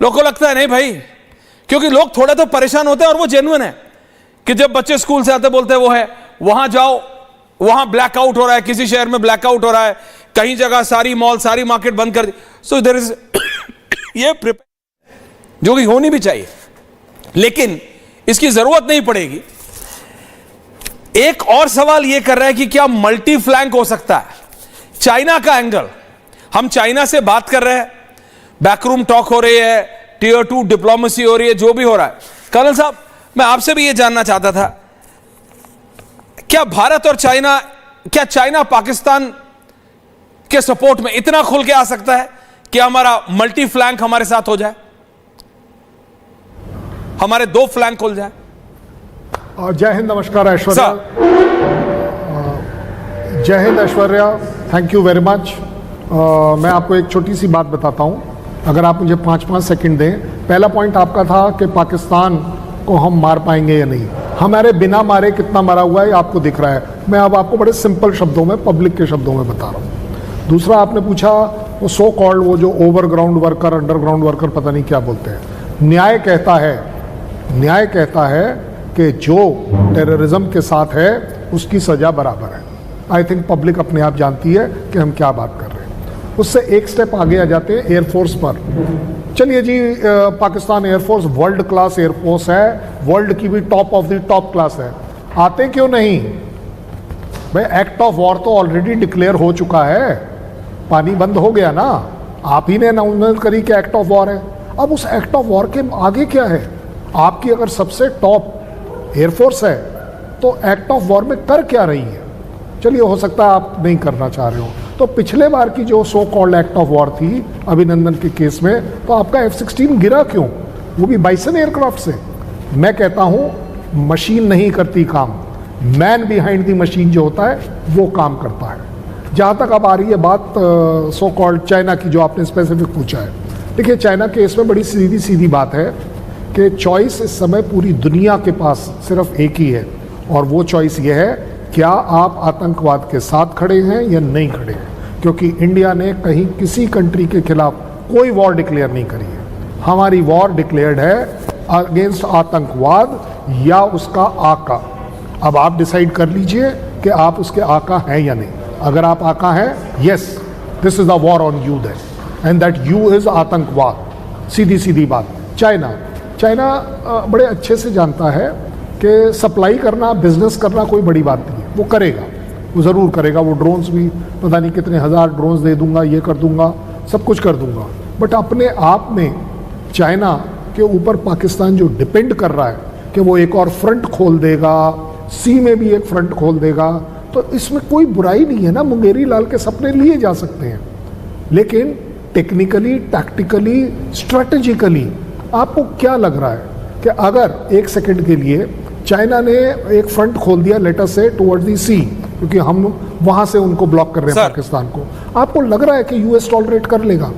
Speaker 1: लोगों को लगता है नहीं भाई, क्योंकि लोग थोड़ा तो परेशान होते हैं, और वो जेन्युइन है कि जब बच्चे स्कूल से आते बोलते हैं वो है, वहां जाओ, वहां ब्लैकआउट हो रहा है, किसी शहर में ब्लैकआउट हो रहा है, कहीं जगह सारी मॉल, सारी मार्केट बंद कर दी। सो देयर इज ये जो कि होनी भी चाहिए, लेकिन इसकी जरूरत नहीं पड़ेगी। एक और सवाल यह कर रहा है कि क्या मल्टी फ्लैंक हो सकता है। चाइना का एंगल, हम चाइना से बात कर रहे हैं, बैकरूम टॉक हो रही है, टियर 2 डिप्लोमेसी हो रही है, जो भी हो रहा है। कर्नल साहब, मैं आपसे भी यह जानना चाहता था, क्या भारत और चाइना, क्या चाइना पाकिस्तान के सपोर्ट में इतना खुल के आ सकता है कि हमारा मल्टी फ्लैंक हमारे साथ हो जाए, हमारे 2 फ्लैंक खुल जाए?
Speaker 6: जय हिंद, नमस्कार ऐश्वर्या। जय Hind Aishwarya, thank you very much. मैं आपको एक छोटी सी बात बताता हूं, अगर आप मुझे 5 सेकंड दें। पहला पॉइंट आपका था कि पाकिस्तान को हम मार पाएंगे या नहीं। हमारे बिना मारे कितना मारा हुआ है आपको दिख रहा है। मैं अब आपको बड़े सिंपल शब्दों में, पब्लिक के शब्दों में बता रहा हूँ। दूसरा आपने पूछा वो सो कॉल्ड, वो जो ओवरग्राउंड वर्कर, अंडरग्राउंड वर्कर, पता नहीं क्या बोलते हैं। न्याय कहता है कि जो टेररिज्म के साथ है उसकी सजा बराबर है। आई थिंक पब्लिक अपने आप जानती है कि हम क्या बात कर रहे हैं। उससे एक स्टेप आगे आ जाते हैं एयरफोर्स पर। चलिए जी, Pakistan air force world class air force है, वर्ल्ड की भी top of the top class है। आते क्यों नहीं भाई? एक्ट ऑफ वॉर तो ऑलरेडी डिक्लेयर हो चुका है, पानी बंद हो गया ना, आप ही ने अनाउंसमेंट करी कि एक्ट ऑफ वॉर है। अब उस एक्ट ऑफ वॉर के आगे क्या है? आपकी अगर सबसे टॉप एयरफोर्स है तो एक्ट ऑफ वॉर में कर क्या रही है? चलिए, हो सकता है आप नहीं करना चाह रहे हो। तो पिछले बार की जो so called act of war थी अभिनंदन के केस में, तो आपका F-16 गिरा क्यों? वो भी बाइसन एयरक्राफ्ट से। मैं कहता हूं मशीन नहीं करती काम, मैन बिहाइंड द मशीन जो होता है वो काम करता है। जहां तक अब आ रही है बात सो कॉल्ड चाइना की, जो आपने स्पेसिफिक पूछा है। देखिए, चाइना केस में बड़ी सीधी सीधी बात है कि चॉइस इस समय पूरी दुनिया के पास सिर्फ एक ही है, और वो चॉइस ये है, क्या आप आतंकवाद के साथ खड़े हैं या नहीं खड़े हैं? क्योंकि इंडिया ने कहीं किसी कंट्री के खिलाफ कोई वॉर डिक्लेयर नहीं करी है। हमारी वॉर डिक्लेयर्ड है अगेंस्ट आतंकवाद या उसका आका। अब आप डिसाइड कर लीजिए कि आप उसके आका हैं या नहीं। अगर आप आका हैं, yes, this is the war on you that, and that you is आतंकवाद। सीधी सीधी बात। चाइना बड़े अच्छे से जानता है कि सप्लाई करना, बिजनेस करना कोई बड़ी बात नहीं है। वो करेगा, वो ज़रूर करेगा। वो ड्रोन्स भी पता नहीं कितने हज़ार ड्रोन्स दे दूंगा, ये कर दूंगा, सब कुछ कर दूंगा। बट अपने आप में चाइना के ऊपर पाकिस्तान जो डिपेंड कर रहा है कि वो एक और फ्रंट खोल देगा, सी में भी एक फ्रंट खोल देगा, तो इसमें कोई बुराई नहीं है ना। मुंगेरी लाल के सपने लिए जा सकते हैं, लेकिन टेक्निकली, टैक्टिकली, स्ट्रेटेजिकली आपको क्या लग रहा है कि अगर एक सेकंड के लिए चाइना ने एक फ्रंट खोल दिया, लेट अस से टुवर्ड्स द सी, क्योंकि हम वहां से उनको ब्लॉक कर रहे हैं पाकिस्तान को, आपको लग रहा है कि यूएस टॉलरेट कर लेगा?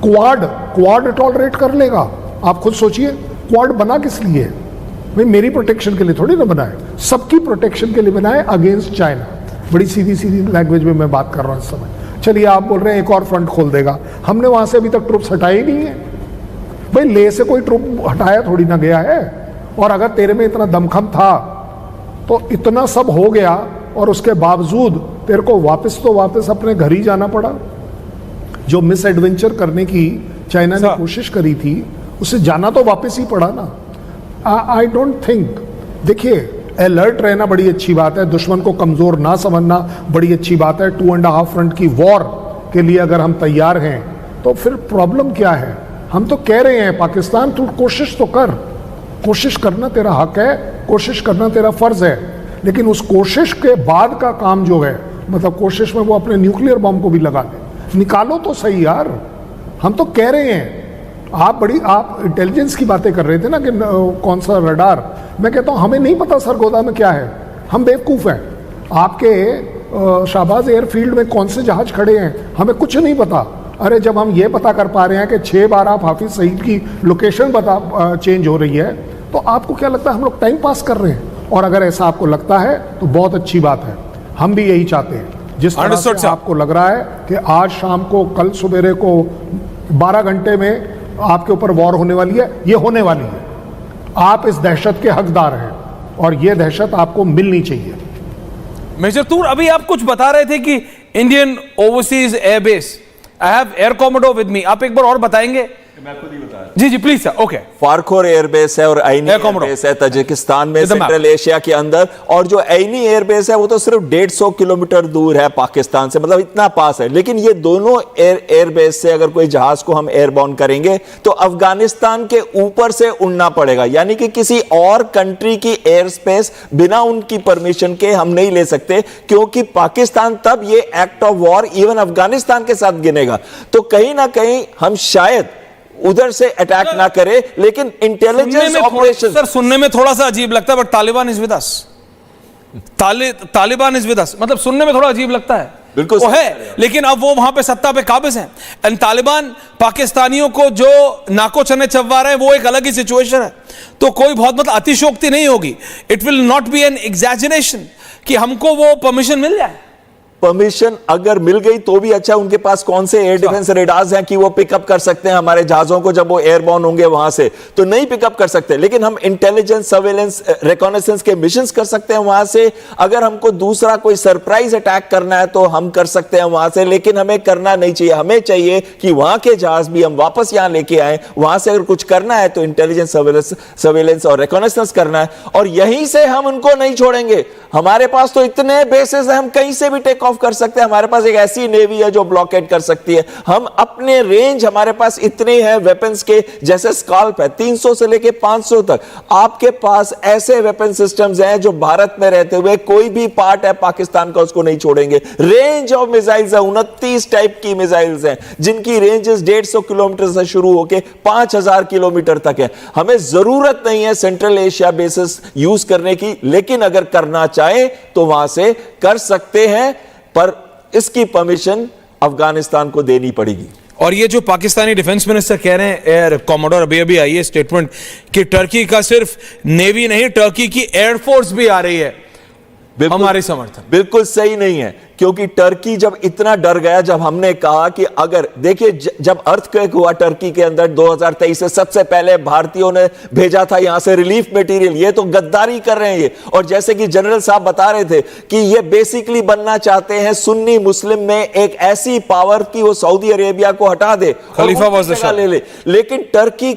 Speaker 6: क्वाड टॉलरेट कर लेगा? आप खुद सोचिए, क्वाड बना किस लिए? भाई मेरी प्रोटेक्शन के लिए थोड़ी ना बना है, सबकी प्रोटेक्शन के लिए बना है अगेंस्ट चाइना। बड़ी सीधी सीधी लैंग्वेज में मैं बात कर रहा हूं इस समय। चलिए, आप बोल रहे हैं एक और फ्रंट खोल देगा। हमने वहां से अभी तक ट्रुप्स हटाए ही नहीं है। भाई ले से कोई ट्रुप हटाया थोड़ी ना गया है। और अगर तेरे में इतना दमखम था तो इतना सब हो गया, और उसके बावजूद तेरे को वापस अपने घर ही जाना पड़ा। जो मिस एडवेंचर करने की चाइना ने कोशिश करी थी, उसे जाना तो वापस ही पड़ा ना। आई डोंट थिंक, देखिए, अलर्ट रहना बड़ी अच्छी बात है, दुश्मन को कमजोर ना समझना बड़ी अच्छी बात है। 2.5 फ्रंट की वॉर के लिए अगर हम तैयार हैं तो फिर प्रॉब्लम क्या है? हम तो कह रहे हैं पाकिस्तान, तू कोशिश तो कर, कोशिश करना तेरा हक है, कोशिश करना तेरा फर्ज है, लेकिन उस कोशिश के बाद का काम जो है, मतलब कोशिश में वो अपने न्यूक्लियर बम को भी लगा दे, निकालो तो सही यार। हम तो कह रहे हैं, आप इंटेलिजेंस की बातें कर रहे थे ना कि कौन सा रडार। मैं कहता हूं हमें नहीं पता सरगोदा में क्या है, हम बेवकूफ़ हैं। आपके शाहबाज एयरफील्ड में कौन से जहाज खड़े हैं, हमें कुछ नहीं पता। अरे जब हम ये पता कर पा रहे हैं कि 6 बार आप हाफिज सईद की लोकेशन चेंज हो रही है, तो आपको क्या लगता है हम लोग टाइम पास कर रहे हैं? और अगर ऐसा आपको लगता है तो बहुत अच्छी बात है, हम भी यही चाहते हैं। जिस तरह से आपको लग रहा है कि आज शाम को, कल सवेरे को 12 घंटे में आपके ऊपर वॉर होने वाली है, ये होने वाली है। आप इस दहशत के हकदार हैं और ये दहशत आपको मिलनी चाहिए।
Speaker 1: मेजर तूर, अभी आप कुछ बता रहे थे कि Indian overseas airbase, I have air commodore with me, आप एक बार और बताएंगे जी जी प्लीज सर। ओके,
Speaker 3: फारखोर एयरबेस है और आईनी एयरबेस है ताजिकिस्तान में, सेंट्रल एशिया के अंदर। और जो आईनी एयरबेस है वो तो सिर्फ 150 किलोमीटर दूर है पाकिस्तान से, मतलब इतना पास है। लेकिन ये दोनों एयरबेस से अगर कोई जहाज को हम एयरबॉर्न करेंगे तो अफगानिस्तान के ऊपर से उड़ना पड़ेगा, यानी कि किसी और कंट्री की एयर स्पेस बिना उनकी परमिशन के हम नहीं ले सकते, क्योंकि पाकिस्तान तब ये act of war even Afghanistan के साथ गिनेगा। तो कहीं ना कहीं हम शायद उधर से अटैक ना करे, लेकिन इंटेलिजेंस ऑपरेशन
Speaker 1: सर सुनने में थोड़ा सा अजीब लगता है, but Taliban is with us. Taliban is with us, मतलब सुनने में थोड़ा अजीब लगता है,
Speaker 3: बिल्कुल
Speaker 1: वो है, लेकिन अब वो वहां पे सत्ता पे काबिज हैं। एंड तालिबान पाकिस्तानियों को जो नाको चने चबवा रहे हैं वो एक अलग ही सिचुएशन है। तो कोई बहुत मतलब अतिशोक्ति नहीं होगी, it will not be an exaggeration कि हमको वो परमिशन मिल जाए।
Speaker 3: परमिशन अगर मिल गई तो भी अच्छा, उनके पास कौन से एयर डिफेंस रेडार्स हैं कि वो पिकअप कर सकते हैं हमारे जहाजों को जब वो एयरबॉर्न होंगे वहां से, तो नहीं पिकअप कर सकते। लेकिन हम इंटेलिजेंस, सर्वेलेंस, रिकॉनेसेंस के मिशंस कर सकते हैं वहां से। अगर हमको दूसरा कोई सरप्राइज अटैक करना है तो हम कर सकते हैं वहां से, लेकिन हमें करना नहीं चाहिए। हमें चाहिए कि वहां के जहाज भी हम वापस यहां लेके आए। वहां से अगर कुछ करना है तो इंटेलिजेंस, सर्वेलेंस और रिकॉनेसेंस करना है, और यहीं से हम उनको नहीं छोड़ेंगे। हमारे पास तो इतने बेसेस हैं, हम कहीं से भी टेक ऑफ कर सकते हैं। हमारे पास एक ऐसी नेवी है जो ब्लॉकेड कर सकती है। हम अपने रेंज, हमारे पास इतने हैं वेपन्स के, जैसे स्काल्प है 300 से लेके 500 तक। आपके पास ऐसे वेपन सिस्टम्स हैं जो भारत में रहते हुए कोई भी पार्ट है पाकिस्तान का उसको नहीं छोड़ेंगे। रेंज ऑफ मिसाइल्स है, 29 टाइप की मिसाइल्स हैं जिनकी रेंजेस 150 किलोमीटर से शुरू होकर 5000 किलोमीटर तक है। हमें जरूरत नहीं है सेंट्रल एशिया बेसिस यूज करने की, लेकिन अगर करना चाहे तो वहां से कर सकते हैं, पर इसकी परमिशन अफगानिस्तान को देनी पड़ेगी।
Speaker 1: और ये जो पाकिस्तानी डिफेंस मिनिस्टर कह रहे हैं, एयर कॉमोडोर अभी आई है स्टेटमेंट कि टर्की का सिर्फ नेवी नहीं, टर्की की एयरफोर्स भी आ रही है हमारे समर्थन।
Speaker 3: बिल्कुल सही नहीं है, क्योंकि टर्की जब इतना डर गया, जब हमने कहा कि अगर देखिए जब अर्थक्वेक हुआ टर्की के अंदर 2023 से, सबसे पहले भारतीयों ने भेजा था यहां से रिलीफ मटेरियल। ये तो गद्दारी कर रहे हैं ये। और जैसे कि जनरल साहब बता रहे थे कि ये बेसिकली बनना चाहते हैं सुन्नी मुस्लिम में एक ऐसी पावर कि वो सऊदी अरेबिया को हटा दे,
Speaker 1: खलीफा वाज द शाह
Speaker 3: ले ले। लेकिन टर्की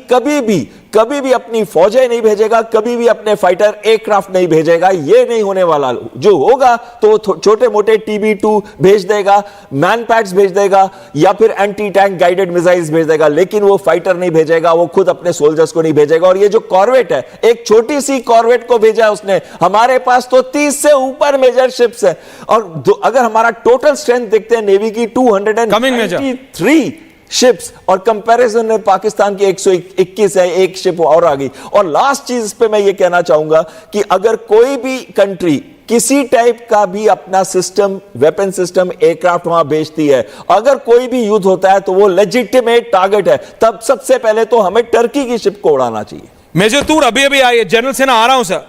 Speaker 3: कभी भी अपनी फौजें नहीं भेजेगा, कभी भी अपने फाइटर एयरक्राफ्ट नहीं भेजेगा। ये नहीं होने वाला। जो होगा तो छोटे मोटे TB2 भेज देगा, मैन पैड्स भेज देगा, या फिर एंटी टैंक गाइडेड मिसाइल्स भेज देगा, लेकिन वो फाइटर नहीं भेजेगा, वो खुद अपने सोल्जर्स को नहीं भेजेगा। और ये जो कॉर्वेट है, एक छोटी सी कॉर्वेट को भेजा है उसने। हमारे पास तो 30 से ऊपर मेजर शिप्स है। और अगर हमारा टोटल स्ट्रेंथ देखते हैं नेवी की 293 शिप्स, और कंपैरिजन में पाकिस्तान की 121 है, एक शिप और आ गई। और लास्ट चीज पे मैं ये कहना चाहूंगा कि अगर कोई भी कंट्री किसी टाइप का भी अपना सिस्टम, वेपन सिस्टम, एयरक्राफ्ट वहां भेजती है, अगर कोई भी युद्ध होता है तो वो लेजिटिमेट टारगेट है, तब सबसे पहले तो हमें टर्की की शिप को उड़ाना चाहिए।
Speaker 1: मेजर तूर अभी आई है, जनरल सेना आ रहा हूं सर,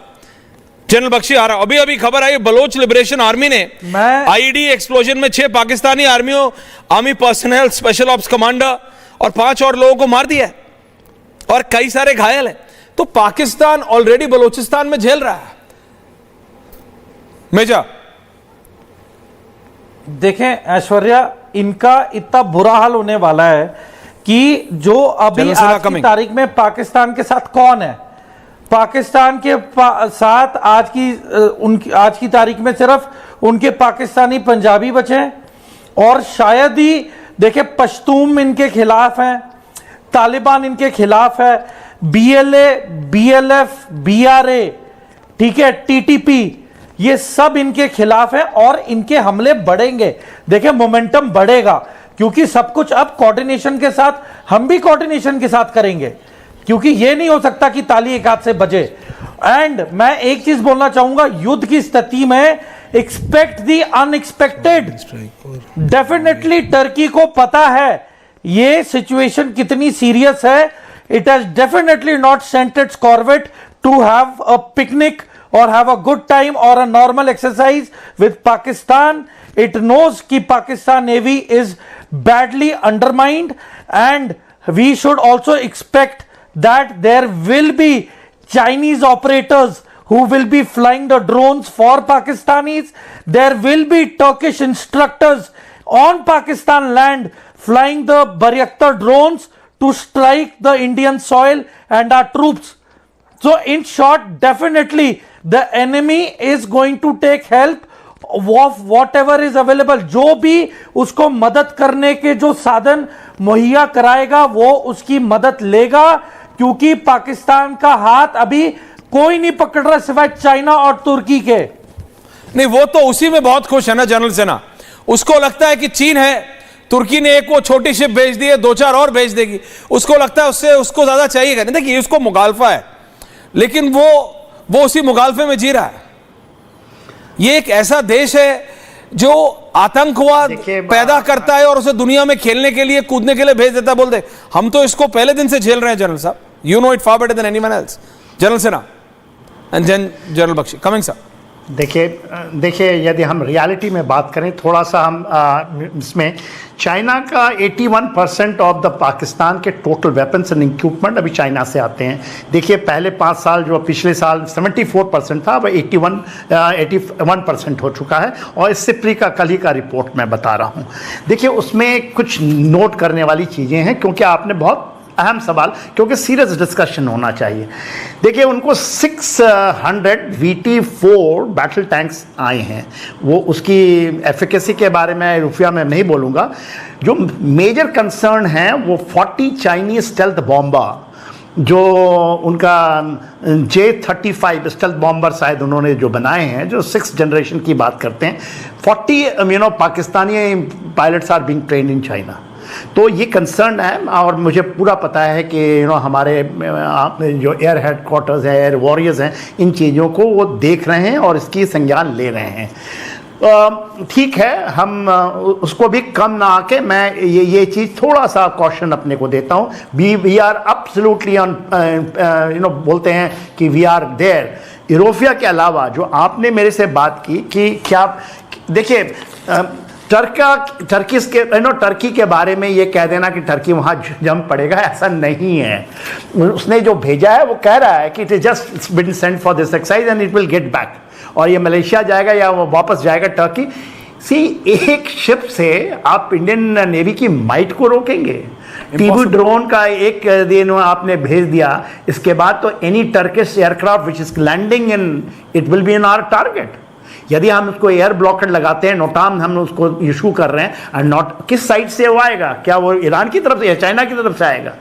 Speaker 1: जनरल बख्शी आ रहा हूं। अभी खबर आई, बलोच लिबरेशन आर्मी ने आईडी एक्सप्लोजन में 6 Pakistani army personnel, special ops commander और 5 और लोगों को मार दिया है और कई सारे घायल हैं। तो पाकिस्तान ऑलरेडी बलोचिस्तान में झेल रहा है। मेजर
Speaker 5: देखें ऐश्वर्या, इनका इतना बुरा हाल होने वाला है कि जो अभी आज की तारीख में पाकिस्तान के साथ कौन है, पाकिस्तान के साथ आज की तारीख में सिर्फ उनके पाकिस्तानी पंजाबी बचे हैं, और शायद ही देखे पश्तून इनके खिलाफ हैं, तालिबान इनके खिलाफ है, BLA, BLF, BRA, ठीक है, TTP, ये सब इनके खिलाफ है और इनके हमले बढ़ेंगे। देखें मोमेंटम बढ़ेगा, क्योंकि सब कुछ अब कोऑर्डिनेशन के साथ, हम भी कोऑर्डिनेशन के साथ करेंगे, क्योंकि ये नहीं हो सकता कि ताली एक हाथ से बजे। एंड मैं एक चीज बोलना चाहूंगा, युद्ध की स्थिति में expect the unexpected. Definitely Turkey को पता है ये सिचुएशन कितनी सीरियस है। It has definitely not sent its corvette to have a picnic or have a good time or a normal exercise with Pakistan. It knows कि Pakistan Navy is badly undermined, and we should also expect that there will be Chinese operators who will be flying the drones for Pakistanis. There will be Turkish instructors on Pakistan land flying the Bayraktar drones to strike the Indian soil and our troops. So in short, definitely the enemy is going to take help of whatever is available. जो भी उसको मदद करने के जो साधन मुहैया कराएगा वो उसकी मदद लेगा, क्योंकि पाकिस्तान का हाथ अभी कोई नहीं पकड़ रहा सिवाय चाइना और तुर्की के।
Speaker 1: नहीं, वो तो उसी में बहुत खुश है ना जनरल सेना। उसको लगता है कि चीन है, तुर्की ने एक वो छोटी शिप भेज दी है, 2-4 और भेज देगी, उसको लगता है उससे उसको ज्यादा चाहिए। नहीं, देखिए उसको मुगालफा है, लेकिन वो उसी मुगालफे में जी रहा है। ये एक ऐसा देश है जो आतंकवाद पैदा करता है और उसे दुनिया में खेलने के लिए, कूदने के लिए भेज देता है। बोल दे हम तो इसको पहले दिन से झेल रहे हैं जनरल साहब। You know it far better than anyone else. General Sena and then general Bakhshi coming sir.
Speaker 4: देखिए यदि हम रियलिटी में बात करें थोड़ा सा, हम इसमें चाइना का 81% ऑफ द पाकिस्तान के टोटल वेपन्स एंड इक्विपमेंट अभी चाइना से आते हैं। देखिए पहले 5 साल जो पिछले साल 74% था, अब 81% हो चुका है। और इससे प्री का कल ही का रिपोर्ट मैं बता रहा हूँ। देखिए उसमें कुछ नोट करने वाली चीज़ें हैं, क्योंकि आपने बहुत अहम सवाल, क्योंकि सीरियस डिस्कशन होना चाहिए। देखिए उनको 600 VT4 बैटल टैंक्स आए हैं। वो उसकी एफिकेसी के बारे में रुपया में नहीं बोलूँगा। जो मेजर कंसर्न है वो 40 चाइनीज स्टेल्थ बॉम्बर, जो उनका J-35 स्टेल्थ बॉम्बर शायद उन्होंने जो बनाए हैं, जो 6th जनरेशन की बात करते हैं। 40 Pakistani pilots are being trained in China. तो ये कंसर्न है, और मुझे पूरा पता है कि हमारे जो एयर हेडक्वार्टर्स हैं, एयर वॉरियर्स हैं, इन चीज़ों को वो देख रहे हैं और इसकी संज्ञान ले रहे हैं। ठीक है, हम उसको भी कम ना आके मैं ये चीज़ थोड़ा सा कॉशन अपने को देता हूँ। वी आर एब्सोल्युटली ऑन, बोलते हैं कि वी आर देयर। यूरोपिया के अलावा जो आपने मेरे से बात की कि क्या, देखिए टर्की के बारे में ये कह देना कि टर्की वहाँ जंप पड़ेगा, ऐसा नहीं है। उसने जो भेजा है वो कह रहा है कि it is just been sent for this exercise and it will get back, और ये मलेशिया जाएगा या वो वापस जाएगा टर्की। एक शिप से आप इंडियन नेवी की माइट को रोकेंगे? टीबी ड्रोन का एक दिन आपने भेज दिया, इसके बाद तो any Turkish aircraft which is landing in, it will be in our target. यदि हम उसको एयर ब्लॉकेट लगाते हैं, नोटाम हम उसको इशू कर रहे हैं, और नोट किस साइड से वो आएगा? क्या वो ईरान की तरफ से या चाइना की तरफ से आएगा?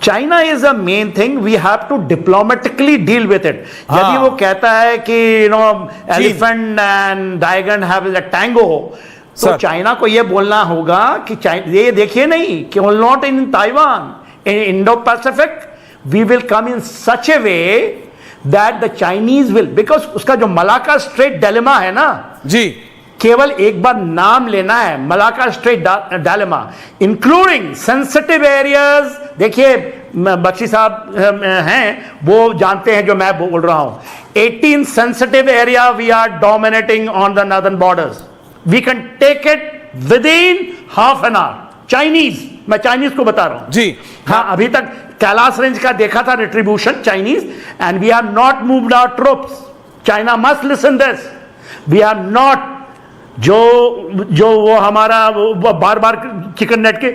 Speaker 4: China is a main thing, we have to diplomatically deal with it. यदि वो कहता है कि elephant and dragon have a tango, तो चाइना को ये बोलना होगा कि ये देखिए नहीं कि not in Taiwan, in Indo Pacific we will come in such a way that the Chinese will, because उसका जो मलाका स्ट्रेट डिलेमा है ना
Speaker 1: जी,
Speaker 4: केवल एक बार नाम लेना है, Malacca strait dilemma, including sensitive areas. देखिए बख्शी साहब हैं, वो जानते हैं जो मैं बोल रहा हूं। 18 sensitive area we are dominating on the northern borders, we can take it within half an hour. Chinese, मैं चाइनीज को बता रहा हूं
Speaker 1: जी।
Speaker 4: हाँ, अभी तक कैलाश रेंज का देखा था retribution Chinese, and we have not moved our troops. China must listen this, we have not, जो वो हमारा वो बार बार चिकन नेट के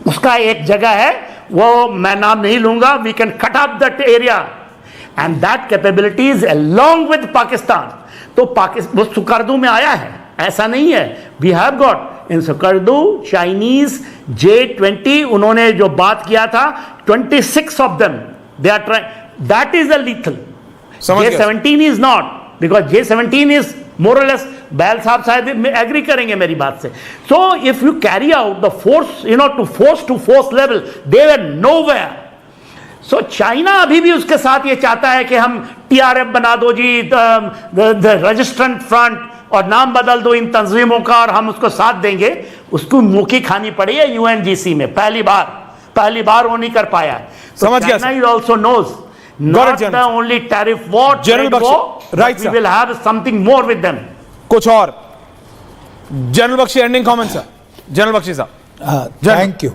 Speaker 4: उसका एक जगह है, वो मैं नाम नहीं लूंगा, we can cut up that area and that capabilities along with Pakistan. तो पाकिस्तान वो सुकर्दू में आया है, ऐसा नहीं है। We have got in Skardu Chinese J-20, उन्होंने जो बात किया था 26 of them they are trying, that is a lethal. J-17 is not, because J-17 is more और लेस, बैल साहब शायद एग्री करेंगे मेरी बात से। So if you carry out the force, to force level, they were nowhere. So China अभी भी उसके साथ ये चाहता है कि हम TRF बना दो जी, द रजिस्ट्रेंट फ्रंट, और नाम बदल दो इन तंजीमों का, और हम उसको साथ देंगे। उसको मुखी खानी पड़ी है UNGC में, पहली बार वो नहीं कर पाया।
Speaker 1: समझ गया।
Speaker 4: China also knows not the only tariff war,
Speaker 1: General Bakshi, right,
Speaker 4: we will have something more with them.
Speaker 1: कुछ और general Bakhshi ending comment sir. General Bakhshi साहब।
Speaker 2: Thank you.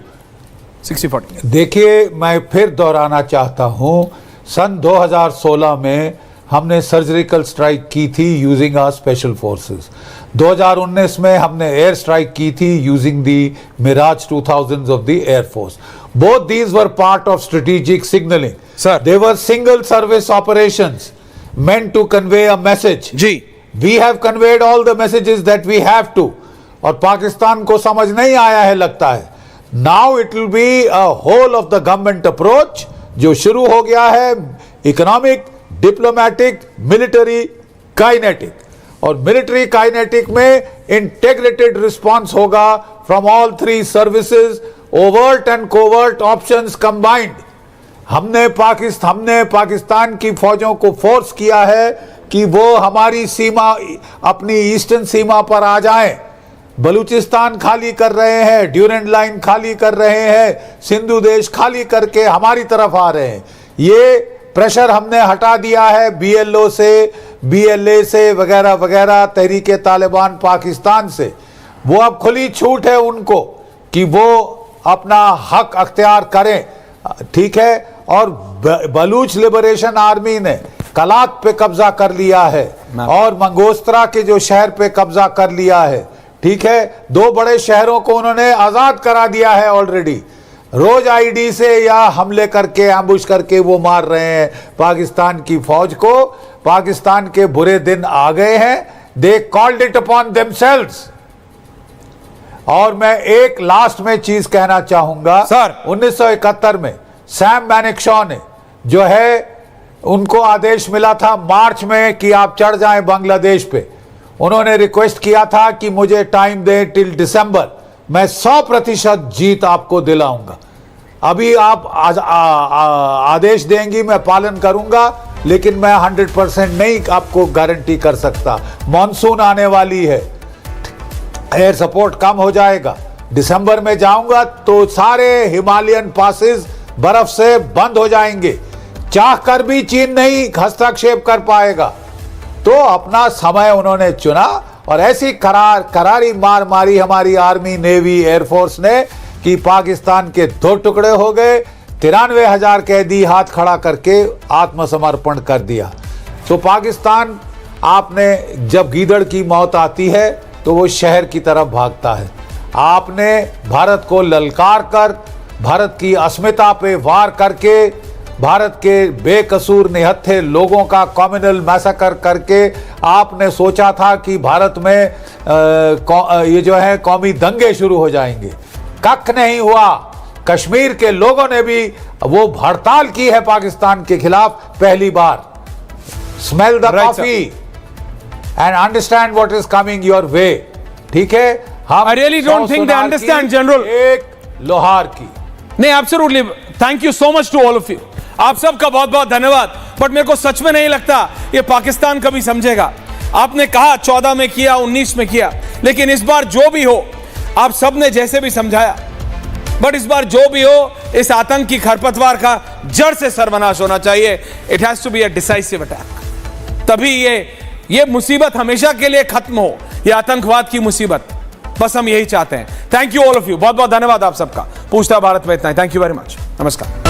Speaker 1: 60-40।
Speaker 2: देखिए, मैं फिर दोहराना चाहता हूं, सन 2016 में हमने सर्जिकल स्ट्राइक की थी यूजिंग आवर स्पेशल फोर्सेस। 2019 में हमने एयर स्ट्राइक की थी using the Mirage 2000 of the air force. Both these were part of strategic signaling.
Speaker 1: Sir.
Speaker 2: They were single service operations meant to convey a message.
Speaker 1: जी
Speaker 2: We have conveyed all the messages that we have to. और पाकिस्तान को समझ नहीं आया है लगता है. Now it will be a whole of the government approach जो शुरू हो गया है, इकोनॉमिक, डिप्लोमेटिक, मिलिट्री, काइनेटिक. और मिलिट्री काइनेटिक में इंटेग्रेटेड रिस्पॉन्स होगा from all three services, overt and covert options combined. हमने पाकिस्तान की फौजों को फोर्स किया है कि वो हमारी सीमा, अपनी ईस्टर्न सीमा पर आ जाएं. बलूचिस्तान खाली कर रहे हैं, ड्यूरेंट लाइन खाली कर रहे हैं, सिंधु देश खाली करके हमारी तरफ आ रहे हैं. ये प्रेशर हमने हटा दिया है BLO से, BLA से, वगैरह वगैरह, तहरीके तालिबान पाकिस्तान से. वो अब खुली छूट है उनको कि वो अपना हक अख्तियार करें. ठीक है. और बलूच लिबरेशन आर्मी ने कलात पे कब्जा कर लिया है और मंगोस्त्रा के जो शहर पे कब्जा कर लिया है. ठीक है. दो बड़े शहरों को उन्होंने आजाद करा दिया है ऑलरेडी. रोज आईडी से या हमले करके, एम्बुश करके वो मार रहे हैं पाकिस्तान की फौज को. पाकिस्तान के बुरे दिन आ गए हैं. They called it upon themselves. और मैं एक लास्ट में चीज कहना चाहूंगा.
Speaker 1: सर
Speaker 2: 1971 में सैम मैनेक्शॉ ने जो है, उनको आदेश मिला था मार्च में कि आप चढ़ जाएं बांग्लादेश पे. उन्होंने रिक्वेस्ट किया था कि मुझे टाइम दें टिल दिसंबर, मैं 100% जीत आपको दिलाऊंगा. अभी आप आदेश देंगी, मैं पालन करूंगा, लेकिन मैं 100% नहीं आपको गारंटी कर सकता. मॉनसून आने वाली है, एयर सपोर्ट कम हो जाएगा. दिसंबर में जाऊंगा तो सारे हिमालयन पासेस बर्फ से बंद हो जाएंगे. चाह कर भी चीन नहीं हस्तक्षेप कर पाएगा. तो अपना समय उन्होंने चुना और ऐसी करारी मार मारी हमारी आर्मी, नेवी, एयरफोर्स ने कि पाकिस्तान के 2 टुकड़े हो गए. 93,000 कैदी हाथ खड़ा करके आत्मसमर्पण कर दिया. तो पाकिस्तान, आपने जब गीदड़ की मौत आती है तो वो शहर की तरफ भागता है. आपने भारत को ललकार कर, भारत की अस्मिता पे वार करके, भारत के बेकसूर निहत्थे लोगों का कम्युनल मैसेकर करके आपने सोचा था कि भारत में ये जो है कौमी दंगे शुरू हो जाएंगे. कख नहीं हुआ. कश्मीर के लोगों ने भी वो हड़ताल की है पाकिस्तान के खिलाफ पहली बार. Smell the coffee and understand what is coming your way. ठीक है. हम
Speaker 1: I really don't think they understand, General.
Speaker 2: एक लोहार की
Speaker 1: नहीं, absolutely. Thank you so much to all of you. आप सबका बहुत बहुत धन्यवाद. बट मेरे को सच में नहीं लगता ये पाकिस्तान कभी समझेगा. आपने कहा 14 में किया, 19 में किया, लेकिन इस बार जो भी हो, आप सब ने जैसे भी समझाया, बट इस बार जो भी हो, इस आतंक की खरपतवार का जड़ से सर्वनाश होना चाहिए. It has to be a decisive attack. तभी ये मुसीबत हमेशा के लिए खत्म हो, ये आतंकवाद की मुसीबत. बस हम यही चाहते हैं. Thank you all of you. बहुत बहुत धन्यवाद आप सबका. पूछता भारत में इतना ही. Thank you very much. नमस्कार.